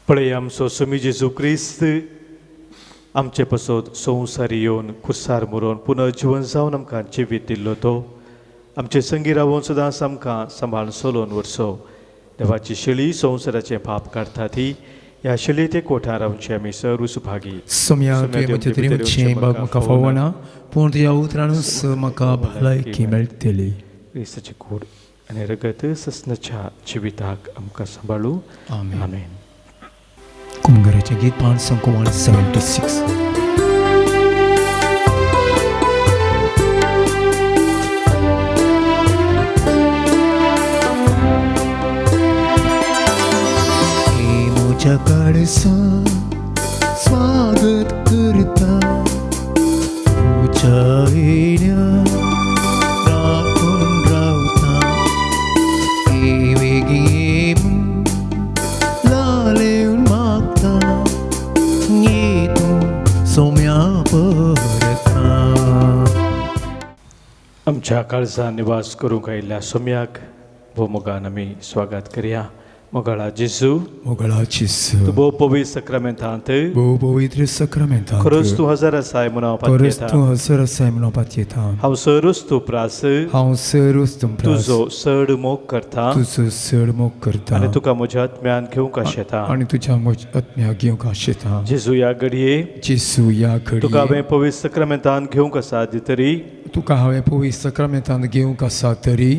पळय आमचो सोमी जेजू क्रिस्त आमचे पसोत संवसारी येवन खुर्सार मरोवन पुनः जिवन जावन आमकां जिवीत दिल्लो तो आमचे संगी रावून सदांच आमकां सांबाळून सोलोवन वरसो. देवाची शिळी संवसाराचें पाप काडटा ती ह्या शिळयेत एकवटां रावचे आमी सर्व सुभागी. सोम्या तुवें म्हजे तरी वचचें बाग म्हाका फावना पूण तुज्या उतरानूच म्हाका भलायकी मेळटली. क्रिस्ताची कूड आनी रगत ससनाच्या जिविताक आमकां सांबाळू. आमेन. आमेन. कुंगराचें गीत पांच संक 176. तुझ्या काळसा स्वागत करता तुझ्या येण्या राखून रावता वेगी लालेऊन मागता ये तू सोम्या परता. आमच्या काळजांत निवास करूंक आयिल्ल्या सोम्याक भोव मोगान आमी स्वागत करया. मोगाळा जेजू मोगळा तूं भोव पवित्र सक्रामेंतांत भोव पवित्र सक्रामेंतांत खरोच तूं हजर आसाय म्हणोवपाक खरोच येता. तूं हजर आसाय म्हणोवपाक येता. हांव सरूच तूं प्रास हांव सरूच तुमकां तुजो चड मोग करता तुजो चड मोग करता आनी तुका म्हज्या आत्म्यान घेवंक आशेता. आनी तुज्या आत्म्याक घेवंक आशेता. जेजू ह्या घडये जेजू ह्या तुका घडये हांवें पवित्र सक्रामेंतांत घेवंक आसा तरी तुका हांवें पवित्र सक्रामेंतांत घेवंक आसा तरी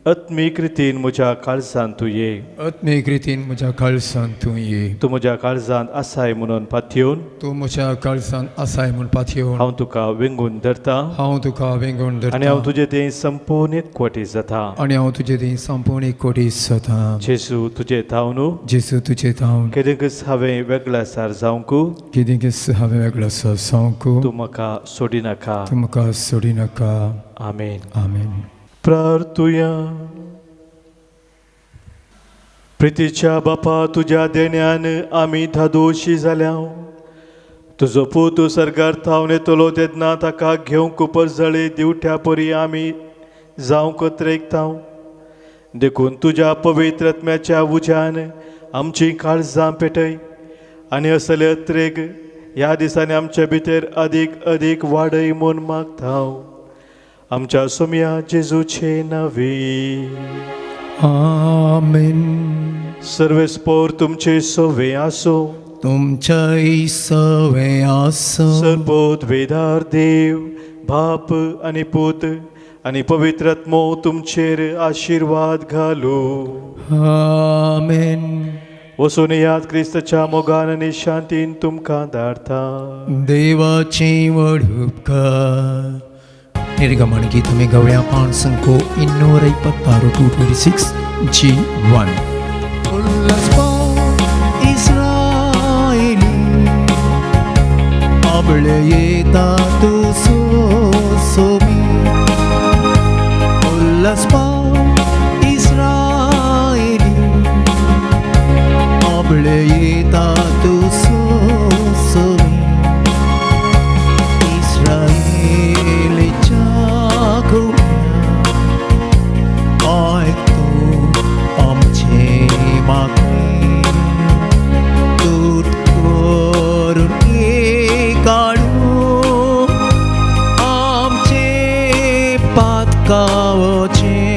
आत्मीक रितीन म्हज्या काळजांत तूं ये. आत्मीक रितीन म्हज्या काळजांत तूं ये. तूं म्हज्या काळजांत आसाय म्हणून पातयेवन तूं म्हज्या काळजांत आसाय म्हूण पातयेवन हांव तुका विंगून धरतां हांव तुका वेंगून धरतां. आनी हांव तुजे थंय संपूर्ण एकवटी जाता. आनी हांव तुजे थंय संपूर्ण एकवटी जाता. जेजू तुजे थाव न्हू. जेजू तुजें हांव केदेंकच हांवें वेगळासार जावंक कितेंच हांवें वेगळो सांगू. तूं म्हाका सोडी नाका. तूं म्हाका सोडी नाका. आमेन. आमेन. प्रार्थुया. प्रितीच्या बापा, तुज्या देण्यान आमी धादोशी जाल्या. तुजो पूत सर्गार थावन येतलो तेन्ना ताका घेवंक परजळे दिवट्या परी आमी जावंक त्रेगतां. देखून तुज्या पवित्र आत्म्याच्या उज्यान आमची काळजां पेटय आनी असले त्रेग ह्या दिसांनी आमच्या भितर अदीक अदीक वाडय म्हूण मागता. आमच्या सोम्या जेजूचे नांवी. आमेन. सर्वेस्पोर तुमचे सोवे आसो. तुमच्या सवे आसो. सर्वोत वेदार देव बाप आनी पूत आनी पवित्र आत्मो तुमचेर आशिर्वाद घालू. आमेन. वसून याद क्रिस्ताच्या मोगान आनी शांतीन तुमकां धाडटा. देवाची व्हड उपकार. निर्गमन गीत में गवळ्या पाण संको 256 G1. उल्लास पाव इस्रायली आबळे येता तू सोमी. उल्लास पाव इस्रायली आबळे येता तू सोमी. कावचे